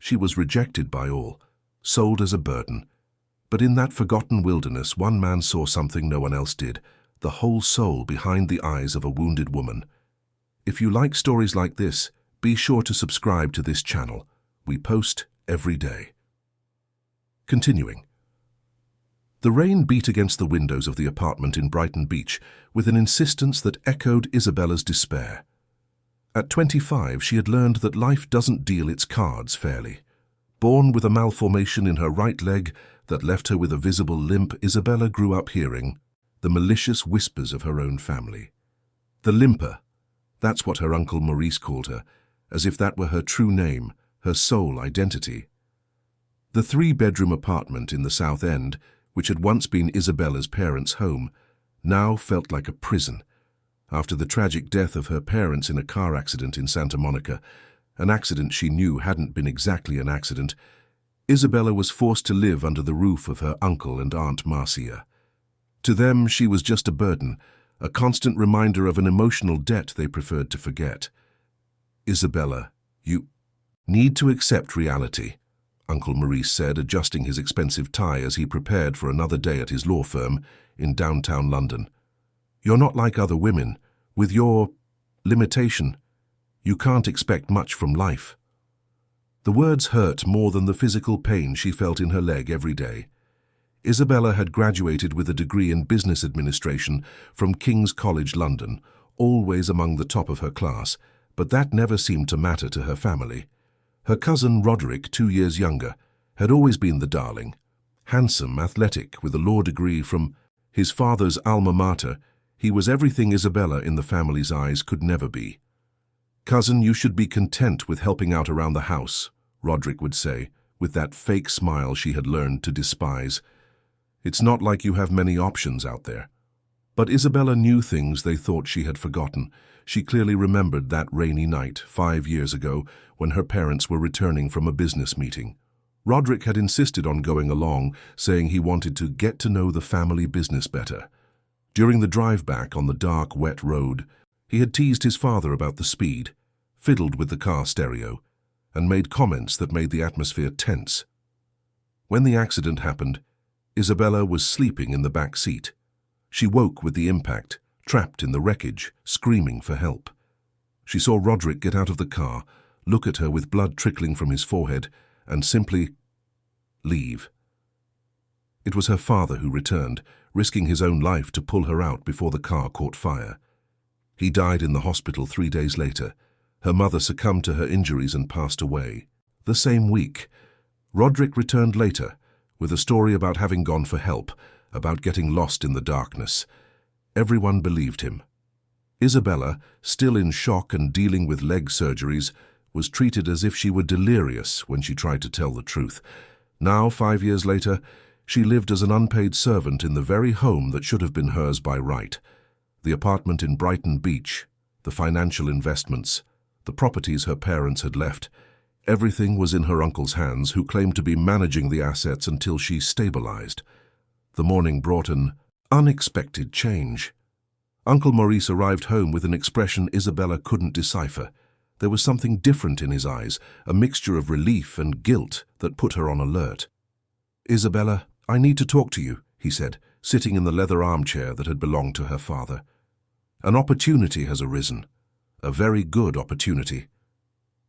She was rejected by all, sold as a burden. But in that forgotten wilderness, one man saw something no one else did, the whole soul behind the eyes of a wounded woman. If you like stories like this, be sure to subscribe to this channel. We post every day. Continuing. The rain beat against the windows of the apartment in Brighton Beach with an insistence that echoed Isabella's despair. At 25, she had learned that life doesn't deal its cards fairly. Born with a malformation in her right leg that left her with a visible limp, Isabella grew up hearing the malicious whispers of her own family. The limper, that's what her uncle Maurice called her, as if that were her true name, her sole identity. The three-bedroom apartment in the South End, which had once been Isabella's parents' home, now felt like a prison. After the tragic death of her parents in a car accident in Santa Monica, an accident she knew hadn't been exactly an accident, Isabella was forced to live under the roof of her uncle and Aunt Marcia. To them, she was just a burden, a constant reminder of an emotional debt they preferred to forget. "Isabella, you need to accept reality," Uncle Maurice said, adjusting his expensive tie as he prepared for another day at his law firm in downtown London. "You're not like other women. With your limitation, you can't expect much from life." The words hurt more than the physical pain she felt in her leg every day. Isabella had graduated with a degree in business administration from King's College London, always among the top of her class, but that never seemed to matter to her family. Her cousin Roderick, 2 years younger, had always been the darling. Handsome, athletic, with a law degree from his father's alma mater, he was everything Isabella in the family's eyes could never be. "Cousin, you should be content with helping out around the house," Roderick would say, with that fake smile she had learned to despise. "It's not like you have many options out there." But Isabella knew things they thought she had forgotten. She clearly remembered that rainy night 5 years ago when her parents were returning from a business meeting. Roderick had insisted on going along, saying he wanted to get to know the family business better. During the drive back on the dark, wet road, he had teased his father about the speed, fiddled with the car stereo, and made comments that made the atmosphere tense. When the accident happened, Isabella was sleeping in the back seat. She woke with the impact, trapped in the wreckage, screaming for help. She saw Roderick get out of the car, look at her with blood trickling from his forehead, and simply leave. It was her father who returned, risking his own life to pull her out before the car caught fire. He died in the hospital 3 days later. Her mother succumbed to her injuries and passed away. The same week, Roderick returned later, with a story about having gone for help, about getting lost in the darkness. Everyone believed him. Isabella, still in shock and dealing with leg surgeries, was treated as if she were delirious when she tried to tell the truth. Now, 5 years later, she lived as an unpaid servant in the very home that should have been hers by right. The apartment in Brighton Beach, the financial investments, the properties her parents had left, everything was in her uncle's hands, who claimed to be managing the assets until she stabilized. The morning brought an unexpected change. Uncle Maurice arrived home with an expression Isabella couldn't decipher. There was something different in his eyes, a mixture of relief and guilt that put her on alert. "Isabella, I need to talk to you," he said, sitting in the leather armchair that had belonged to her father. "An opportunity has arisen. A very good opportunity."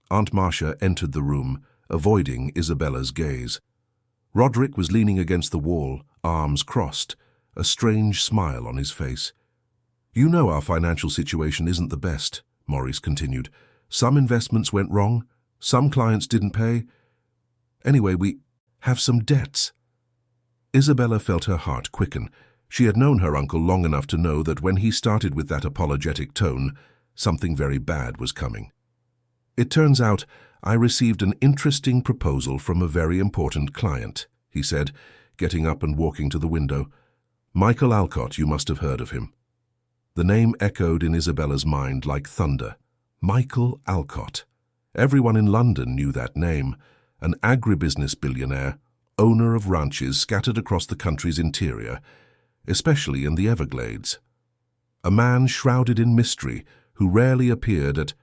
Aunt Marcia entered the room, avoiding Isabella's gaze. Roderick was leaning against the wall, arms crossed, a strange smile on his face. "You know our financial situation isn't the best," Maurice continued. "Some investments went wrong, some clients didn't pay. Anyway, we have some debts." Isabella felt her heart quicken. She had known her uncle long enough to know that when he started with that apologetic tone, something very bad was coming. "It turns out I received an interesting proposal from a very important client," he said, getting up and walking to the window. "Michael Alcott, you must have heard of him." The name echoed in Isabella's mind like thunder. Michael Alcott. Everyone in London knew that name. An agribusiness billionaire, owner of ranches scattered across the country's interior, especially in the Everglades. A man shrouded in mystery who rarely appeared at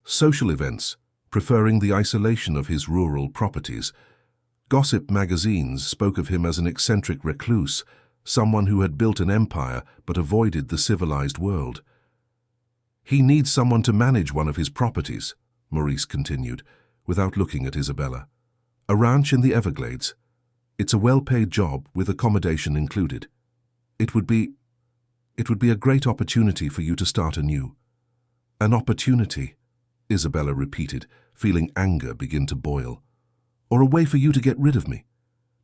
social events, preferring the isolation of his rural properties. Gossip magazines spoke of him as an eccentric recluse, someone who had built an empire but avoided the civilized world. "He needs someone to manage one of his properties," Maurice continued, without looking at Isabella. "A ranch in the Everglades. It's a well-paid job with accommodation included. It would be a great opportunity for you to start anew." "An opportunity," Isabella repeated, feeling anger begin to boil. "Or a way for you to get rid of me."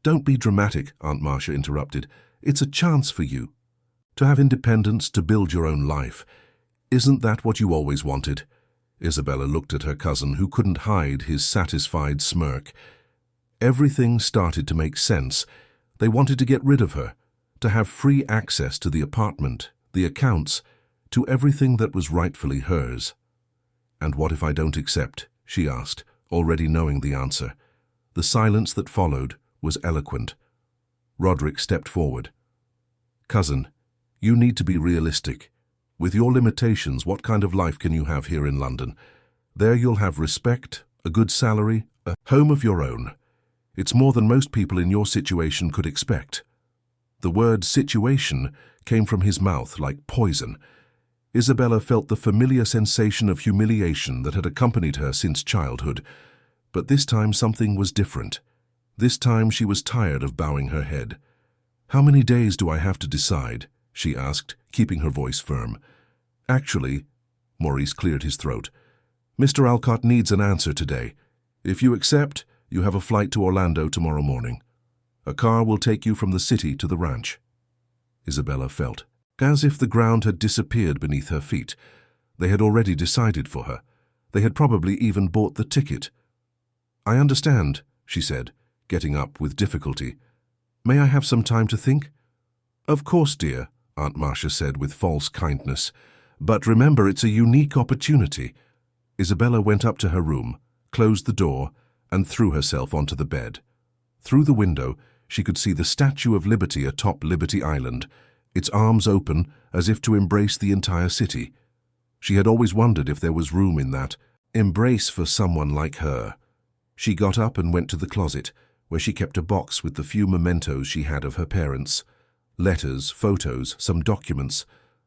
"Don't be dramatic," Aunt Marcia interrupted. "It's a chance for you to have independence, to build your own life. Isn't that what you always wanted?" Isabella looked at her cousin, who couldn't hide his satisfied smirk. Everything started to make sense. They wanted to get rid of her, to have free access to the apartment, the accounts, to everything that was rightfully hers. "And what if I don't accept?" she asked, already knowing the answer. The silence that followed was eloquent. Roderick stepped forward. "Cousin, you need to be realistic. With your limitations, what kind of life can you have here in London? There you'll have respect, a good salary, a home of your own. It's more than most people in your situation could expect." The word situation came from his mouth like poison. Isabella felt the familiar sensation of humiliation that had accompanied her since childhood. But this time something was different. This time she was tired of bowing her head. "How many days do I have to decide?" she asked, keeping her voice firm. "Actually," Maurice cleared his throat, "Mr. Alcott needs an answer today. If you accept, you have a flight to Orlando tomorrow morning. A car will take you from the city to the ranch." Isabella felt as if the ground had disappeared beneath her feet. They had already decided for her. They had probably even bought the ticket. "I understand," she said, getting up with difficulty. "May I have some time to think?" "Of course, dear," Aunt Marcia said with false kindness. "But remember, it's a unique opportunity." Isabella went up to her room, closed the door, and threw herself onto the bed. Through the window, she could see the Statue of Liberty atop Liberty Island, its arms open as if to embrace the entire city. She had always wondered if there was room in that embrace for someone like her. She got up and went to the closet, where she kept a box with the few mementos she had of her parents. Letters, photos, some documents.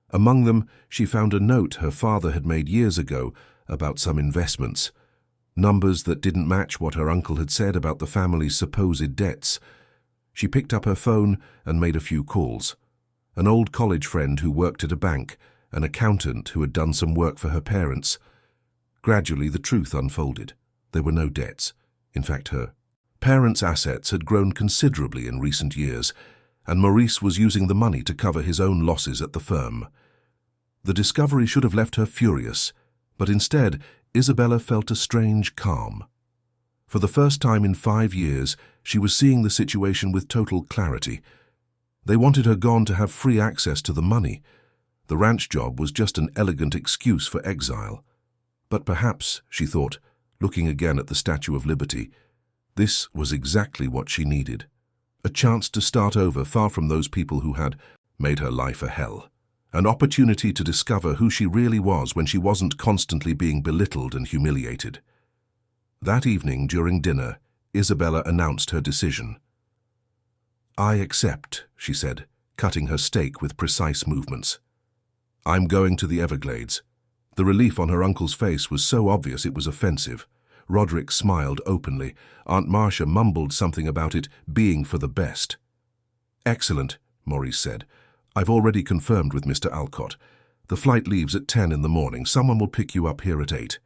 Among them, she found a note her father had made years ago about some investments. Numbers that didn't match what her uncle had said about the family's supposed debts. She picked up her phone and made a few calls. An old college friend who worked at a bank, an accountant who had done some work for her parents. Gradually, the truth unfolded. There were no debts. In fact, her parents' assets had grown considerably in recent years, and Maurice was using the money to cover his own losses at the firm. The discovery should have left her furious, but instead, Isabella felt a strange calm. For the first time in 5 years, she was seeing the situation with total clarity. They wanted her gone to have free access to the money. The ranch job was just an elegant excuse for exile. But perhaps, she thought, looking again at the Statue of Liberty, this was exactly what she needed. A chance to start over far from those people who had made her life a hell. An opportunity to discover who she really was when she wasn't constantly being belittled and humiliated. That evening, during dinner, Isabella announced her decision. "I accept," she said, cutting her steak with precise movements. "I'm going to the Everglades." The relief on her uncle's face was so obvious it was offensive. Roderick smiled openly. Aunt Marcia mumbled something about it being for the best. "Excellent," Maurice said. "I've already confirmed with Mr. Alcott. The flight leaves at 10 in the morning. Someone will pick you up here at 8.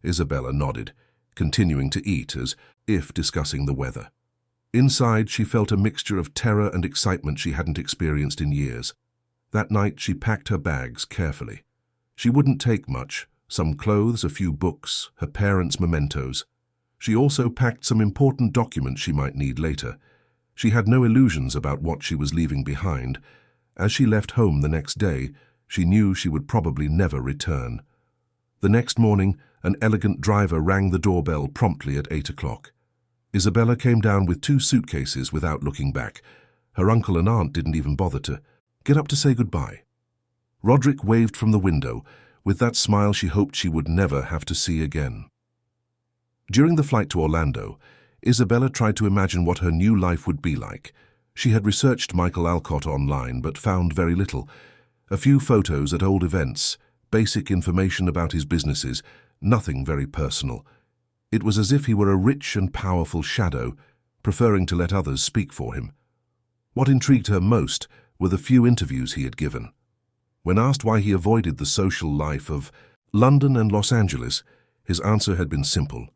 Isabella nodded, continuing to eat as if discussing the weather. Inside, she felt a mixture of terror and excitement she hadn't experienced in years. That night, she packed her bags carefully. She wouldn't take much, some clothes, a few books, her parents' mementos. She also packed some important documents she might need later. She had no illusions about what she was leaving behind. As she left home the next day, she knew she would probably never return. The next morning, an elegant driver rang the doorbell promptly at 8 o'clock. Isabella came down with 2 suitcases without looking back. Her uncle and aunt didn't even bother to get up to say goodbye. Roderick waved from the window, with that smile she hoped she would never have to see again. During the flight to Orlando, Isabella tried to imagine what her new life would be like. She had researched Michael Alcott online but found very little. A few photos at old events, basic information about his businesses, nothing very personal. It was as if he were a rich and powerful shadow, preferring to let others speak for him. What intrigued her most were the few interviews he had given. When asked why he avoided the social life of London and Los Angeles, his answer had been simple.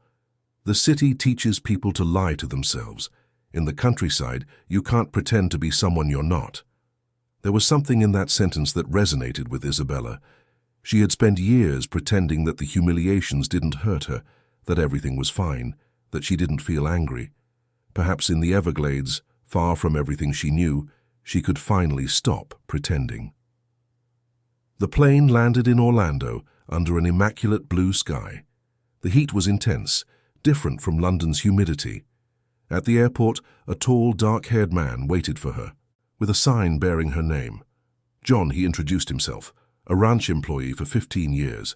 The city teaches people to lie to themselves. In the countryside, you can't pretend to be someone you're not. There was something in that sentence that resonated with Isabella. She had spent years pretending that the humiliations didn't hurt her, that everything was fine, that she didn't feel angry. Perhaps in the Everglades, far from everything she knew, she could finally stop pretending. The plane landed in Orlando under an immaculate blue sky. The heat was intense, different from London's humidity. At the airport, a tall, dark-haired man waited for her, with a sign bearing her name. John, he introduced himself, a ranch employee for 15 years.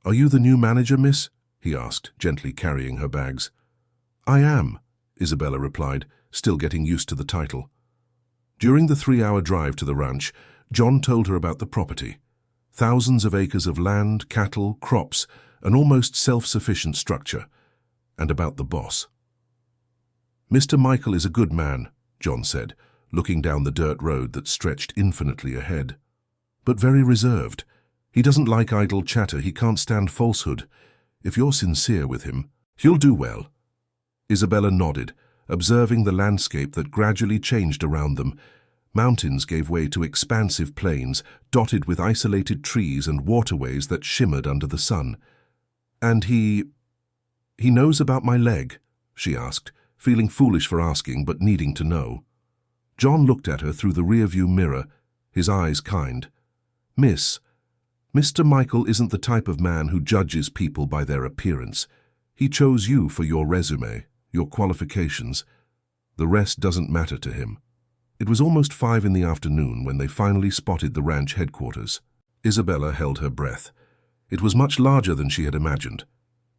"Are you the new manager, miss?" he asked, gently carrying her bags. "I am," Isabella replied, still getting used to the title. During the 3-hour drive to the ranch, John told her about the property. Thousands of acres of land, cattle, crops, an almost self-sufficient structure, and about the boss. "Mr. Michael is a good man," John said, looking down the dirt road that stretched infinitely ahead. "But very reserved. He doesn't like idle chatter, he can't stand falsehood. If you're sincere with him, he'll do well." Isabella nodded, observing the landscape that gradually changed around them. Mountains gave way to expansive plains, dotted with isolated trees and waterways that shimmered under the sun. "And he knows about my leg?" she asked, feeling foolish for asking but needing to know. John looked at her through the rearview mirror, his eyes kind. "Miss, Mr. Michael isn't the type of man who judges people by their appearance. He chose you for your resume, your qualifications. The rest doesn't matter to him." It was almost 5 in the afternoon when they finally spotted the ranch headquarters. Isabella held her breath. It was much larger than she had imagined.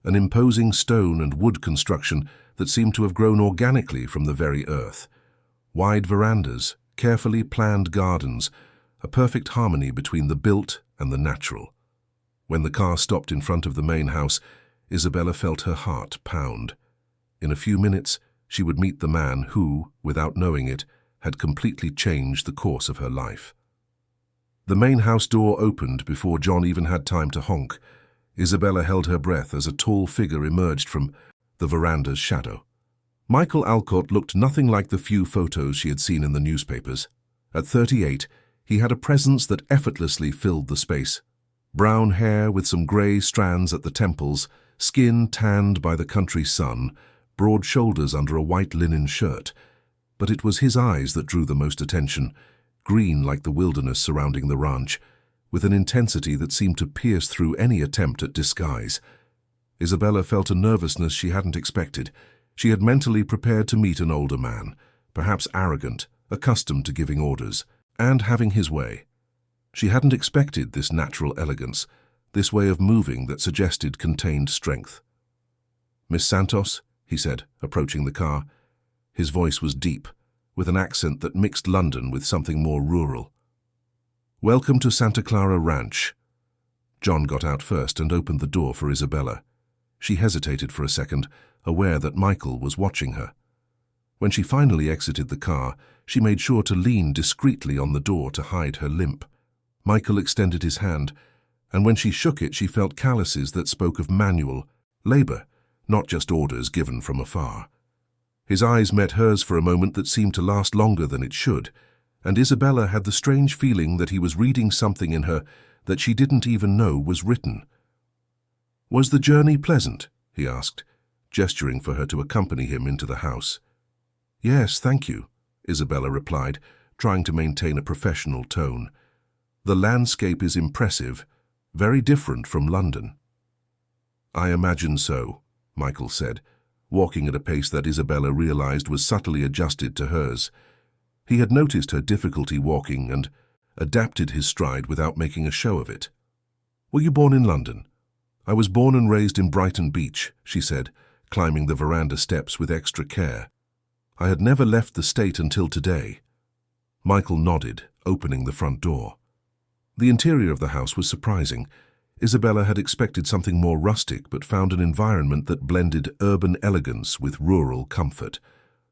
An imposing stone and wood construction that seemed to have grown organically from the very earth. Wide verandas, carefully planned gardens, a perfect harmony between the built and the natural. When the car stopped in front of the main house, Isabella felt her heart pound. In a few minutes, she would meet the man who, without knowing it, had completely changed the course of her life. The main house door opened before John even had time to honk. Isabella held her breath as a tall figure emerged from the veranda's shadow. Michael Alcott looked nothing like the few photos she had seen in the newspapers. At 38, he had a presence that effortlessly filled the space. Brown hair with some grey strands at the temples, skin tanned by the country sun, broad shoulders under a white linen shirt. But it was his eyes that drew the most attention, green like the wilderness surrounding the ranch, with an intensity that seemed to pierce through any attempt at disguise. Isabella felt a nervousness she hadn't expected. She had mentally prepared to meet an older man, perhaps arrogant, accustomed to giving orders, and having his way. She hadn't expected this natural elegance, this way of moving that suggested contained strength. "Miss Santos," he said, approaching the car. His voice was deep, with an accent that mixed London with something more rural. "Welcome to Santa Clara Ranch." John got out first and opened the door for Isabella. She hesitated for a second, aware that Michael was watching her. When she finally exited the car, she made sure to lean discreetly on the door to hide her limp. Michael extended his hand, and when she shook it, she felt calluses that spoke of manual labor, not just orders given from afar. His eyes met hers for a moment that seemed to last longer than it should, and Isabella had the strange feeling that he was reading something in her that she didn't even know was written. "Was the journey pleasant?" he asked, gesturing for her to accompany him into the house. "Yes, thank you," Isabella replied, trying to maintain a professional tone. "The landscape is impressive, very different from London." "I imagine so," Michael said, walking at a pace that Isabella realized was subtly adjusted to hers. He had noticed her difficulty walking and adapted his stride without making a show of it. "Were you born in London?" I was born and raised in Brighton Beach, she said, climbing the veranda steps with extra care. I had never left the state until today. Michael nodded, opening the front door. The interior of the house was surprising. Isabella had expected something more rustic, but found an environment that blended urban elegance with rural comfort.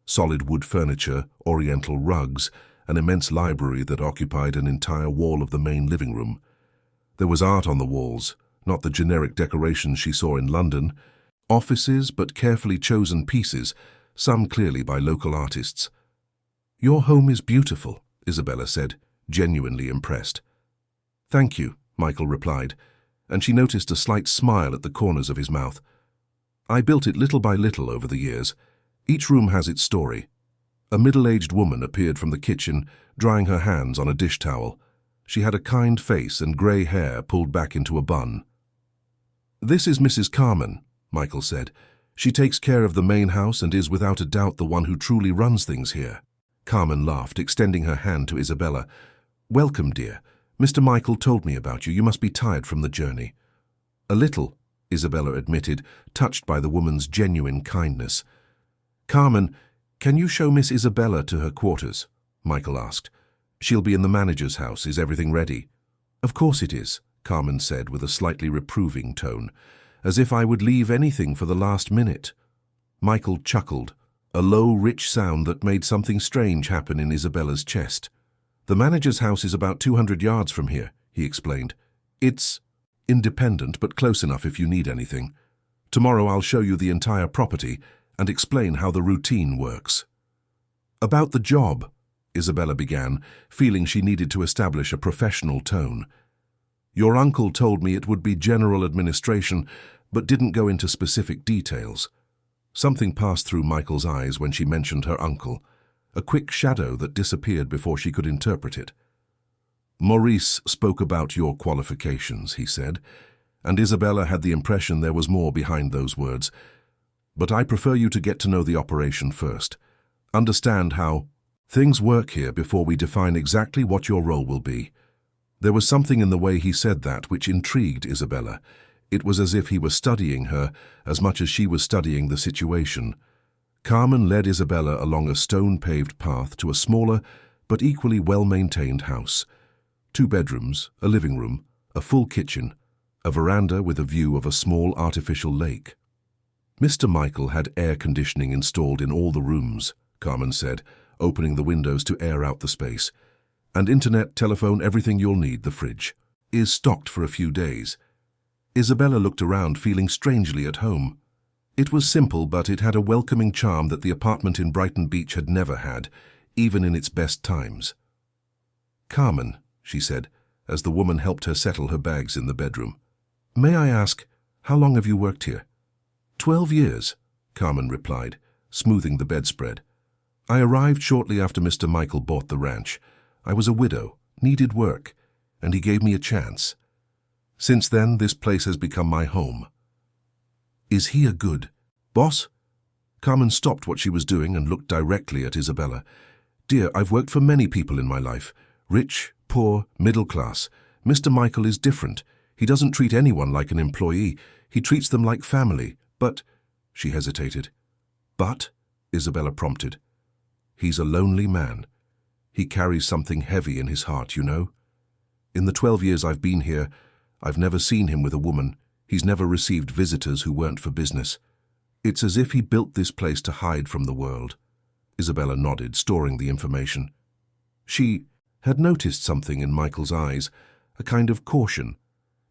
Solid wood furniture, oriental rugs, an immense library that occupied an entire wall of the main living room. There was art on the walls, not the generic decorations she saw in London. Offices, but carefully chosen pieces, some clearly by local artists. "Your home is beautiful," Isabella said, genuinely impressed. "Thank you," Michael replied, and she noticed a slight smile at the corners of his mouth. "I built it little by little over the years. Each room has its story." A middle-aged woman appeared from the kitchen, drying her hands on a dish towel. She had a kind face and grey hair pulled back into a bun. "This is Mrs. Carmen," Michael said. "She takes care of the main house and is without a doubt the one who truly runs things here." Carmen laughed, extending her hand to Isabella. "Welcome, dear. Mr. Michael told me about you. You must be tired from the journey." "A little," Isabella admitted, touched by the woman's genuine kindness. "Carmen, can you show Miss Isabella to her quarters?" Michael asked. "She'll be in the manager's house. Is everything ready?" "Of course it is," Carmen said with a slightly reproving tone. "As if I would leave anything for the last minute." Michael chuckled, a low, rich sound that made something strange happen in Isabella's chest. "The manager's house is about 200 yards from here," he explained. "It's independent, but close enough if you need anything. Tomorrow I'll show you the entire property and explain how the routine works." "About the job," Isabella began, feeling she needed to establish a professional tone. "Your uncle told me it would be general administration, but didn't go into specific details." Something passed through Michael's eyes when she mentioned her uncle, a quick shadow that disappeared before she could interpret it. "Maurice spoke about your qualifications," he said, and Isabella had the impression there was more behind those words. "But I prefer you to get to know the operation first. Understand how things work here before we define exactly what your role will be." There was something in the way he said that which intrigued Isabella. It was as if he were studying her as much as she was studying the situation. Carmen led Isabella along a stone-paved path to a smaller but equally well-maintained house. 2 bedrooms, a living room, a full kitchen, a veranda with a view of a small artificial lake. "Mr. Michael had air conditioning installed in all the rooms," Carmen said, opening the windows to air out the space. "And internet, telephone, everything you'll need, the fridge, is stocked for a few days." Isabella looked around, feeling strangely at home. It was simple, but it had a welcoming charm that the apartment in Brighton Beach had never had, even in its best times. "Carmen," she said, as the woman helped her settle her bags in the bedroom, "may I ask, how long have you worked here?" 12 years, Carmen replied, smoothing the bedspread. "I arrived shortly after Mr. Michael bought the ranch. I was a widow, needed work, and he gave me a chance. Since then, this place has become my home." "Is he a good boss?" Carmen stopped what she was doing and looked directly at Isabella. "Dear, I've worked for many people in my life. Rich, poor, middle class. Mr. Michael is different. He doesn't treat anyone like an employee. He treats them like family. But—" she hesitated. "But?" Isabella prompted. "He's a lonely man. He carries something heavy in his heart, you know. In the 12 years I've been here, I've never seen him with a woman. He's never received visitors who weren't for business. It's as if he built this place to hide from the world." Isabella nodded, storing the information. She had noticed something in Michael's eyes, a kind of caution,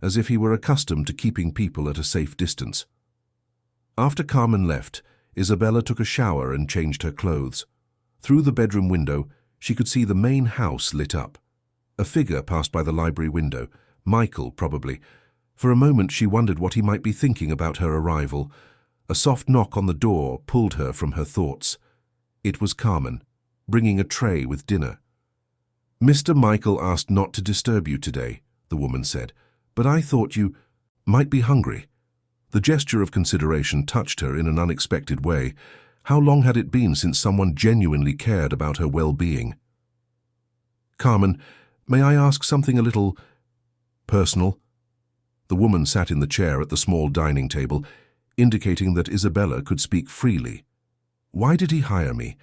as if he were accustomed to keeping people at a safe distance. After Carmen left, Isabella took a shower and changed her clothes. Through the bedroom window, she could see the main house lit up. A figure passed by the library window, Michael probably. For a moment she wondered what he might be thinking about her arrival. A soft knock on the door pulled her from her thoughts. It was Carmen, bringing a tray with dinner. "Mr. Michael asked not to disturb you today," the woman said, "but I thought you might be hungry." The gesture of consideration touched her in an unexpected way. How long had it been since someone genuinely cared about her well-being? "Carmen, may I ask something a little personal?" The woman sat in the chair at the small dining table, indicating that Isabella could speak freely. Why did he hire me?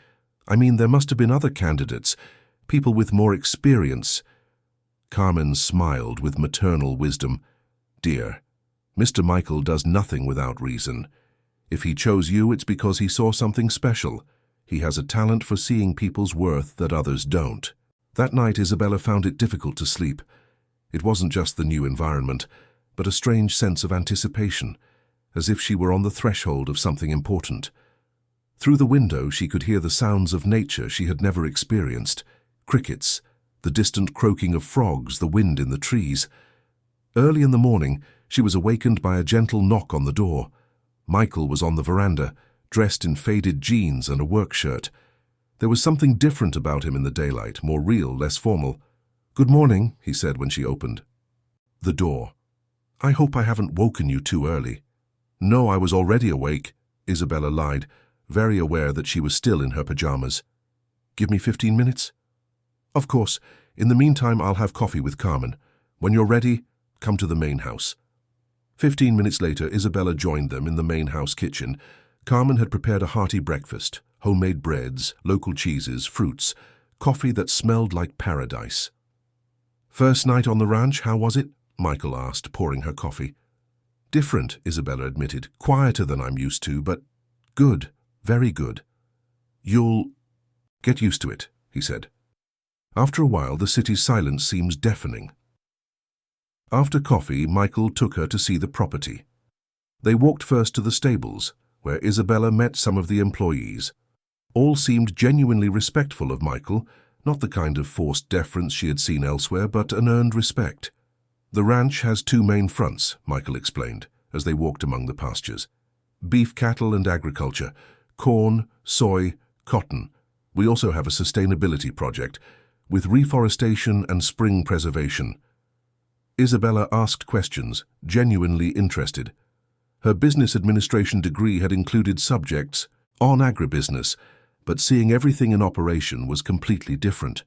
I mean, there must have been other candidates, people with more experience. Carmen smiled with maternal wisdom. Dear, Mr. Michael does nothing without reason. If he chose you, it's because he saw something special. He has a talent for seeing people's worth that others don't. That night, Isabella found it difficult to sleep. It wasn't just the new environment, but a strange sense of anticipation, as if she were on the threshold of something important. Through the window, she could hear the sounds of nature she had never experienced: crickets, the distant croaking of frogs, the wind in the trees. Early in the morning, she was awakened by a gentle knock on the door. Michael was on the veranda, dressed in faded jeans and a work shirt. There was something different about him in the daylight, more real, less formal. "Good morning," he said when she opened the door. "I hope I haven't woken you too early." "No, I was already awake," Isabella lied, very aware that she was still in her pajamas. "Give me 15 minutes?" "Of course. In the meantime, I'll have coffee with Carmen. When you're ready, come to the main house." 15 minutes later, Isabella joined them in the main house kitchen. Carmen had prepared a hearty breakfast: homemade breads, local cheeses, fruits, coffee that smelled like paradise. "First night on the ranch, how was it?" Michael asked, pouring her coffee. "Different," Isabella admitted. "Quieter than I'm used to, but good, very good." "You'll get used to it," he said. After a while, the city's silence seems deafening. After coffee, Michael took her to see the property. They walked first to the stables, where Isabella met some of the employees. All seemed genuinely respectful of Michael, not the kind of forced deference she had seen elsewhere, but an earned respect. "The ranch has two main fronts," Michael explained, as they walked among the pastures. "Beef cattle and agriculture, corn, soy, cotton. We also have a sustainability project, with reforestation and spring preservation." Isabella asked questions, genuinely interested. Her business administration degree had included subjects on agribusiness, but seeing everything in operation was completely different.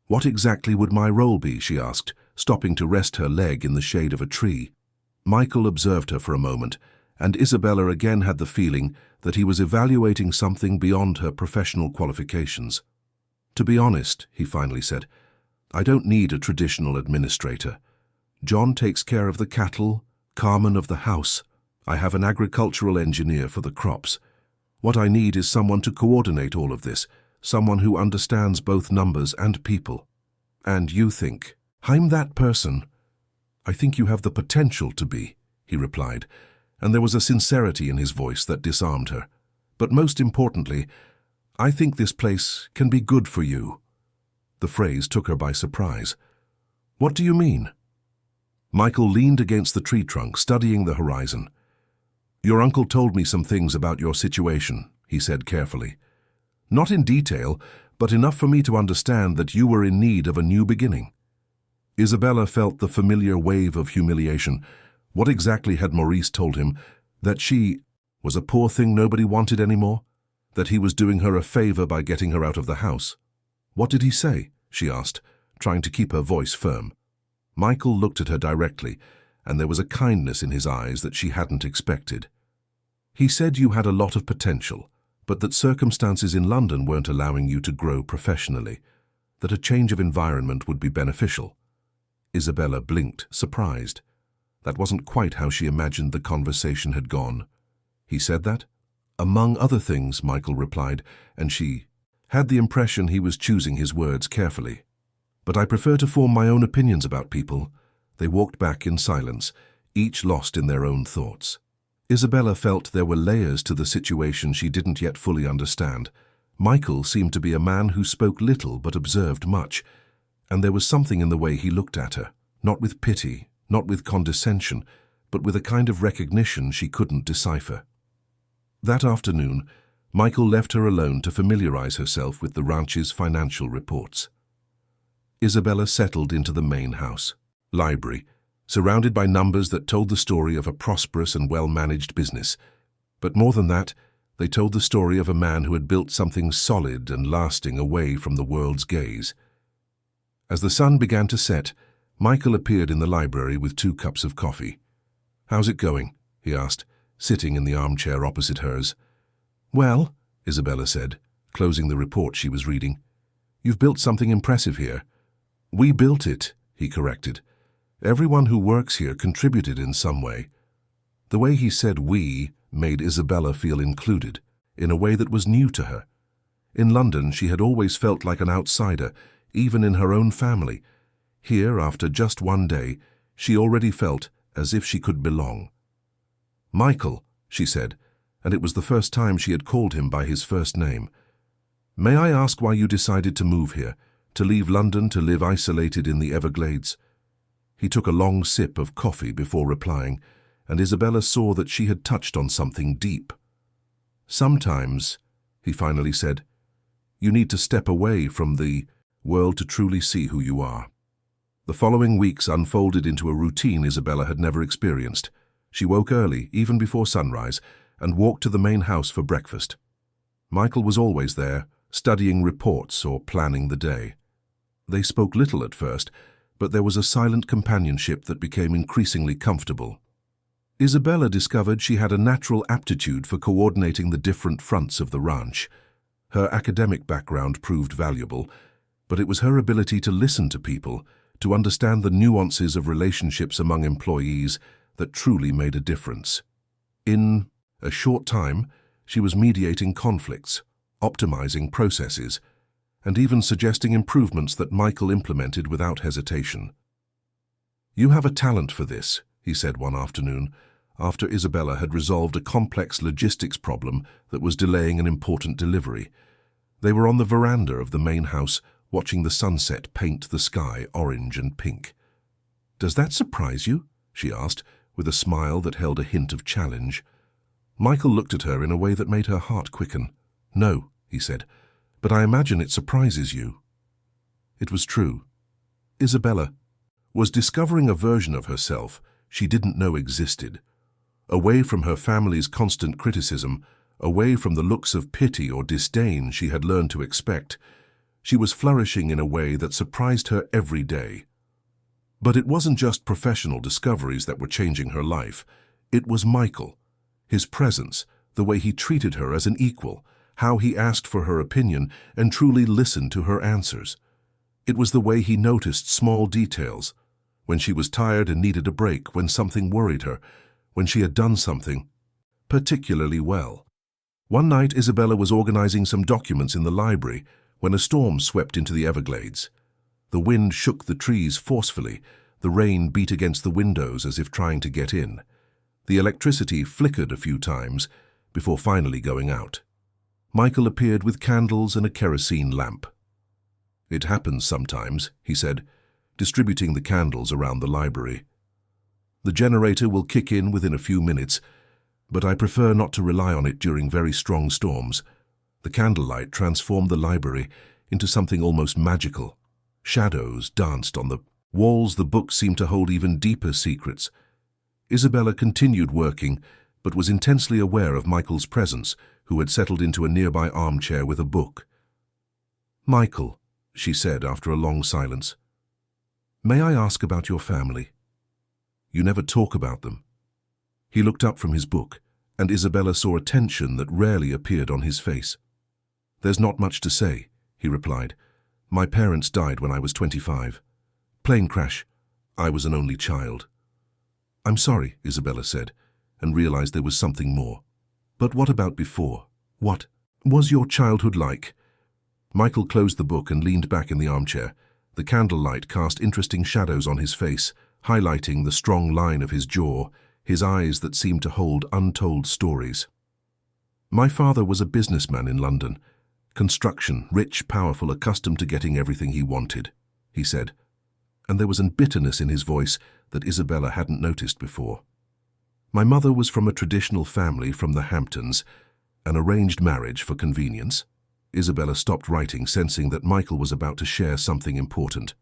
"What exactly would my role be?" she asked, stopping to rest her leg in the shade of a tree. Michael observed her for a moment, and Isabella again had the feeling that he was evaluating something beyond her professional qualifications. "To be honest," he finally said, "I don't need a traditional administrator. John takes care of the cattle, Carmen of the house. I have an agricultural engineer for the crops. What I need is someone to coordinate all of this, someone who understands both numbers and people." "And you think?" "I'm that person." "I think you have the potential to be," he replied, and there was a sincerity in his voice that disarmed her. "But most importantly, I think this place can be good for you." The phrase took her by surprise. "What do you mean?" Michael leaned against the tree trunk, studying the horizon. "Your uncle told me some things about your situation," he said carefully. "Not in detail, but enough for me to understand that you were in need of a new beginning." Isabella felt the familiar wave of humiliation. What exactly had Maurice told him? That she was a poor thing nobody wanted anymore? That he was doing her a favor by getting her out of the house? "What did he say?" she asked, trying to keep her voice firm. Michael looked at her directly, and there was a kindness in his eyes that she hadn't expected. "He said you had a lot of potential, but that circumstances in London weren't allowing you to grow professionally, that a change of environment would be beneficial." Isabella blinked, surprised. That wasn't quite how she imagined the conversation had gone. "He said that?" "Among other things," Michael replied, and she had the impression he was choosing his words carefully. "But I prefer to form my own opinions about people." They walked back in silence, each lost in their own thoughts. Isabella felt there were layers to the situation she didn't yet fully understand. Michael seemed to be a man who spoke little but observed much, and there was something in the way he looked at her, not with pity, not with condescension, but with a kind of recognition she couldn't decipher. That afternoon, Michael left her alone to familiarize herself with the ranch's financial reports. Isabella settled into the main house, library, surrounded by numbers that told the story of a prosperous and well-managed business. But more than that, they told the story of a man who had built something solid and lasting away from the world's gaze. As the sun began to set, Michael appeared in the library with 2 cups of coffee. "How's it going?" he asked, sitting in the armchair opposite hers. "Well," Isabella said, closing the report she was reading, "you've built something impressive here." "We built it," he corrected. "Everyone who works here contributed in some way." The way he said "we" made Isabella feel included, in a way that was new to her. In London, she had always felt like an outsider, even in her own family. Here, after just one day, she already felt as if she could belong. "Michael," she said, and it was the first time she had called him by his first name. "May I ask why you decided to move here, to leave London to live isolated in the Everglades?" He took a long sip of coffee before replying, and Isabella saw that she had touched on something deep. "Sometimes," he finally said, "you need to step away from the world to truly see who you are." The following weeks unfolded into a routine Isabella had never experienced. She woke early, even before sunrise, and walked to the main house for breakfast. Michael was always there, studying reports or planning the day. They spoke little at first, but there was a silent companionship that became increasingly comfortable. Isabella discovered she had a natural aptitude for coordinating the different fronts of the ranch. Her academic background proved valuable, but it was her ability to listen to people, to understand the nuances of relationships among employees, that truly made a difference. In a short time, she was mediating conflicts, optimizing processes, and even suggesting improvements that Michael implemented without hesitation. "You have a talent for this," he said one afternoon, after Isabella had resolved a complex logistics problem that was delaying an important delivery. They were on the veranda of the main house, watching the sunset paint the sky orange and pink. "Does that surprise you?" she asked, with a smile that held a hint of challenge. Michael looked at her in a way that made her heart quicken. "No," he said, "but I imagine it surprises you." It was true. Isabella was discovering a version of herself she didn't know existed. Away from her family's constant criticism, away from the looks of pity or disdain she had learned to expect, she was flourishing in a way that surprised her every day. But it wasn't just professional discoveries that were changing her life. It was Michael. His presence, the way he treated her as an equal, how he asked for her opinion and truly listened to her answers. It was the way he noticed small details, when she was tired and needed a break, when something worried her, when she had done something particularly well. One night, Isabella was organizing some documents in the library when a storm swept into the Everglades. The wind shook the trees forcefully, the rain beat against the windows as if trying to get in. The electricity flickered a few times before finally going out. Michael appeared with candles and a kerosene lamp. "It happens sometimes," he said, distributing the candles around the library. "The generator will kick in within a few minutes, but I prefer not to rely on it during very strong storms." The candlelight transformed the library into something almost magical. Shadows danced on the walls, the books seemed to hold even deeper secrets. Isabella continued working, but was intensely aware of Michael's presence, who had settled into a nearby armchair with a book. "Michael," she said after a long silence, "may I ask about your family? You never talk about them." He looked up from his book, and Isabella saw a tension that rarely appeared on his face. "There's not much to say," he replied. "My parents died when I was 25. Plane crash. I was an only child." "I'm sorry," Isabella said, and realized there was something more. "But what about before? What was your childhood like?" Michael closed the book and leaned back in the armchair. The candlelight cast interesting shadows on his face, highlighting the strong line of his jaw, his eyes that seemed to hold untold stories. "My father was a businessman in London. Construction, rich, powerful, accustomed to getting everything he wanted," he said, and there was a bitterness in his voice that Isabella hadn't noticed before. "My mother was from a traditional family from the Hamptons, an arranged marriage for convenience." Isabella stopped writing, sensing that Michael was about to share something important.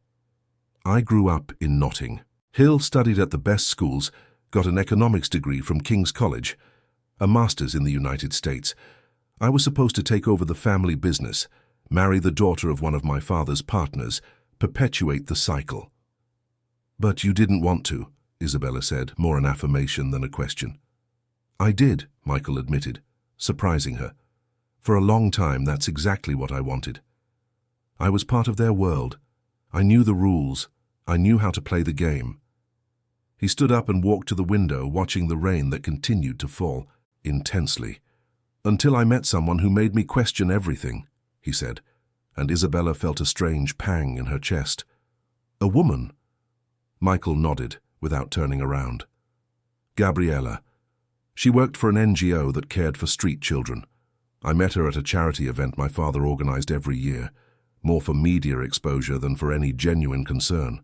"I grew up in Notting Hill, studied at the best schools, got an economics degree from King's College, a master's in the United States. I was supposed to take over the family business, marry the daughter of one of my father's partners, perpetuate the cycle." "But you didn't want to," Isabella said, more an affirmation than a question. I did, Michael admitted, surprising her. For a long time, that's exactly what I wanted. I was part of their world. I knew the rules. I knew how to play the game. He stood up and walked to the window, watching the rain that continued to fall intensely. Until I met someone who made me question everything, he said, and Isabella felt a strange pang in her chest. A woman? Michael nodded, without turning around. Gabriella. She worked for an NGO that cared for street children. I met her at a charity event my father organized every year, more for media exposure than for any genuine concern.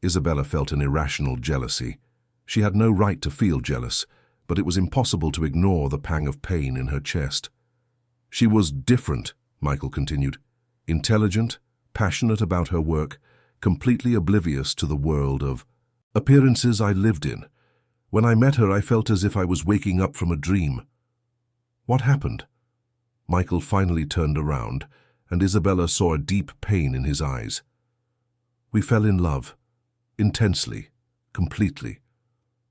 Isabella felt an irrational jealousy. She had no right to feel jealous, but it was impossible to ignore the pang of pain in her chest. She was different, Michael continued, intelligent, passionate about her work, completely oblivious to the world of appearances I lived in. When I met her, I felt as if I was waking up from a dream. What happened? Michael finally turned around, and Isabella saw a deep pain in his eyes. We fell in love, intensely, completely.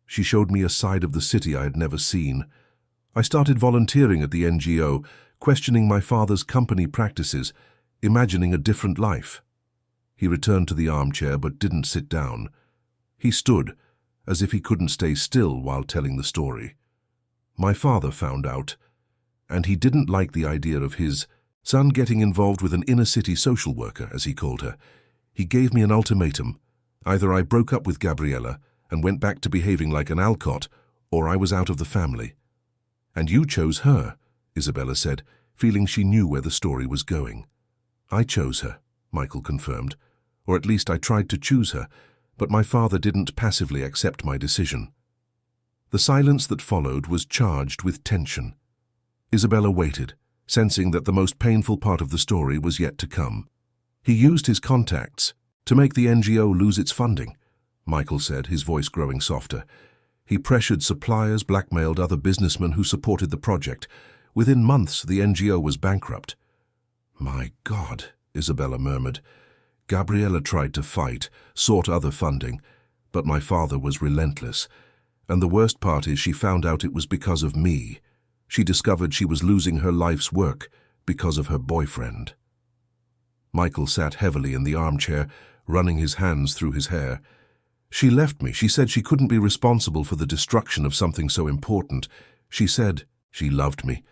She showed me a side of the city I had never seen. I started volunteering at the NGO, questioning my father's company practices, imagining a different life. He returned to the armchair but didn't sit down. He stood, as if he couldn't stay still while telling the story. My father found out, and he didn't like the idea of his son getting involved with an inner-city social worker, as he called her. He gave me an ultimatum. Either I broke up with Gabriella and went back to behaving like an Alcott, or I was out of the family. And you chose her, Isabella said, feeling she knew where the story was going. I chose her, Michael confirmed, or at least I tried to choose her, but my father didn't passively accept my decision. The silence that followed was charged with tension. Isabella waited, sensing that the most painful part of the story was yet to come. He used his contacts to make the NGO lose its funding, Michael said, his voice growing softer. He pressured suppliers, blackmailed other businessmen who supported the project. Within months, the NGO was bankrupt. My God, Isabella murmured. Gabriella tried to fight, sought other funding, but my father was relentless. And the worst part is she found out it was because of me. She discovered she was losing her life's work because of her boyfriend. Michael sat heavily in the armchair, running his hands through his hair. She left me. She said she couldn't be responsible for the destruction of something so important. She said she loved me,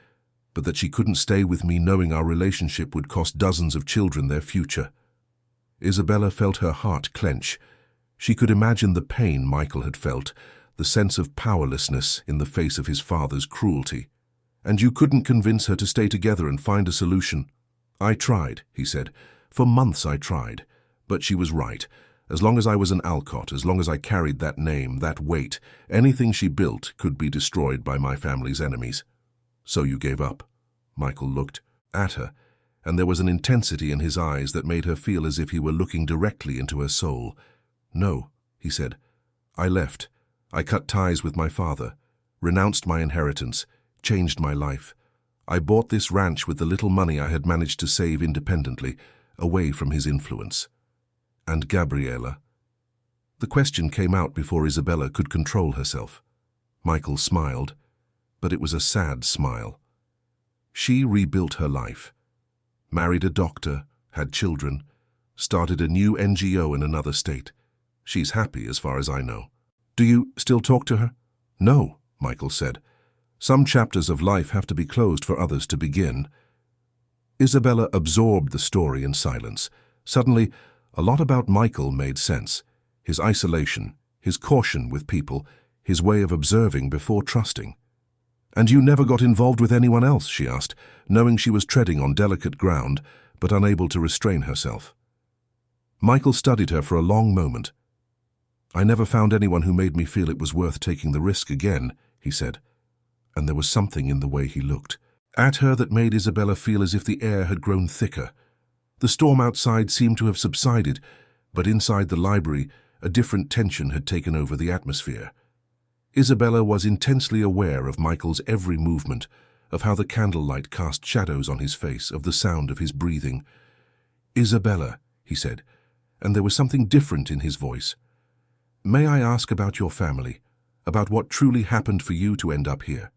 but that she couldn't stay with me knowing our relationship would cost dozens of children their future. Isabella felt her heart clench. She could imagine the pain Michael had felt, the sense of powerlessness in the face of his father's cruelty. And you couldn't convince her to stay together and find a solution. I tried, he said. For months I tried. But she was right. As long as I was an Alcott, as long as I carried that name, that weight, anything she built could be destroyed by my family's enemies. So you gave up? Michael looked at her, and there was an intensity in his eyes that made her feel as if he were looking directly into her soul. No, he said. I left. I cut ties with my father, renounced my inheritance, changed my life. I bought this ranch with the little money I had managed to save independently, away from his influence. And Gabriella? The question came out before Isabella could control herself. Michael smiled, but it was a sad smile. She rebuilt her life, married a doctor, had children, started a new NGO in another state. She's happy as far as I know. Do you still talk to her? No, Michael said. Some chapters of life have to be closed for others to begin. Isabella absorbed the story in silence. Suddenly, a lot about Michael made sense. His isolation, his caution with people, his way of observing before trusting. And you never got involved with anyone else, she asked, knowing she was treading on delicate ground, but unable to restrain herself. Michael studied her for a long moment. I never found anyone who made me feel it was worth taking the risk again, he said. And there was something in the way he looked at her that made Isabella feel as if the air had grown thicker. The storm outside seemed to have subsided, but inside the library, a different tension had taken over the atmosphere. Isabella was intensely aware of Michael's every movement, of how the candlelight cast shadows on his face, of the sound of his breathing. Isabella, he said, and there was something different in his voice. May I ask about your family, about what truly happened for you to end up here?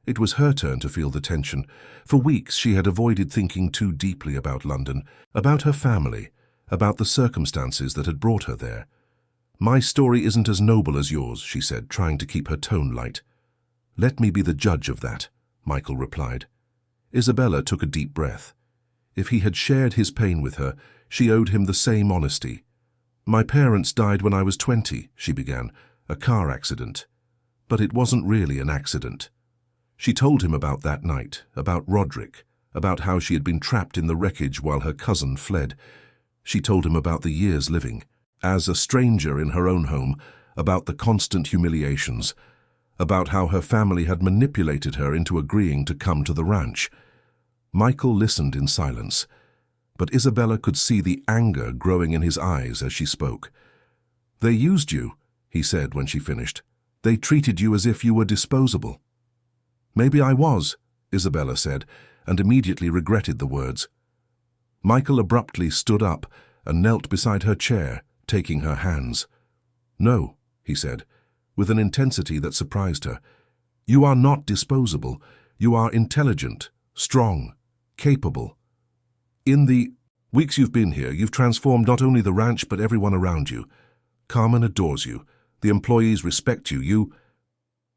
It was her turn to feel the tension. For weeks she had avoided thinking too deeply about London, about her family, about the circumstances that had brought her there. My story isn't as noble as yours, she said, trying to keep her tone light. Let me be the judge of that, Michael replied. Isabella took a deep breath. If he had shared his pain with her, she owed him the same honesty. My parents died when I was 20, she began, a car accident. But it wasn't really an accident. She told him about that night, about Roderick, about how she had been trapped in the wreckage while her cousin fled. She told him about the years living, as a stranger in her own home, about the constant humiliations, about how her family had manipulated her into agreeing to come to the ranch. Michael listened in silence, but Isabella could see the anger growing in his eyes as she spoke. They used you, he said when she finished. They treated you as if you were disposable. Maybe I was, Isabella said, and immediately regretted the words. Michael abruptly stood up and knelt beside her chair, taking her hands. No, he said, with an intensity that surprised her. You are not disposable. You are intelligent, strong, capable. In the weeks you've been here, you've transformed not only the ranch but everyone around you. Carmen adores you. The employees respect you.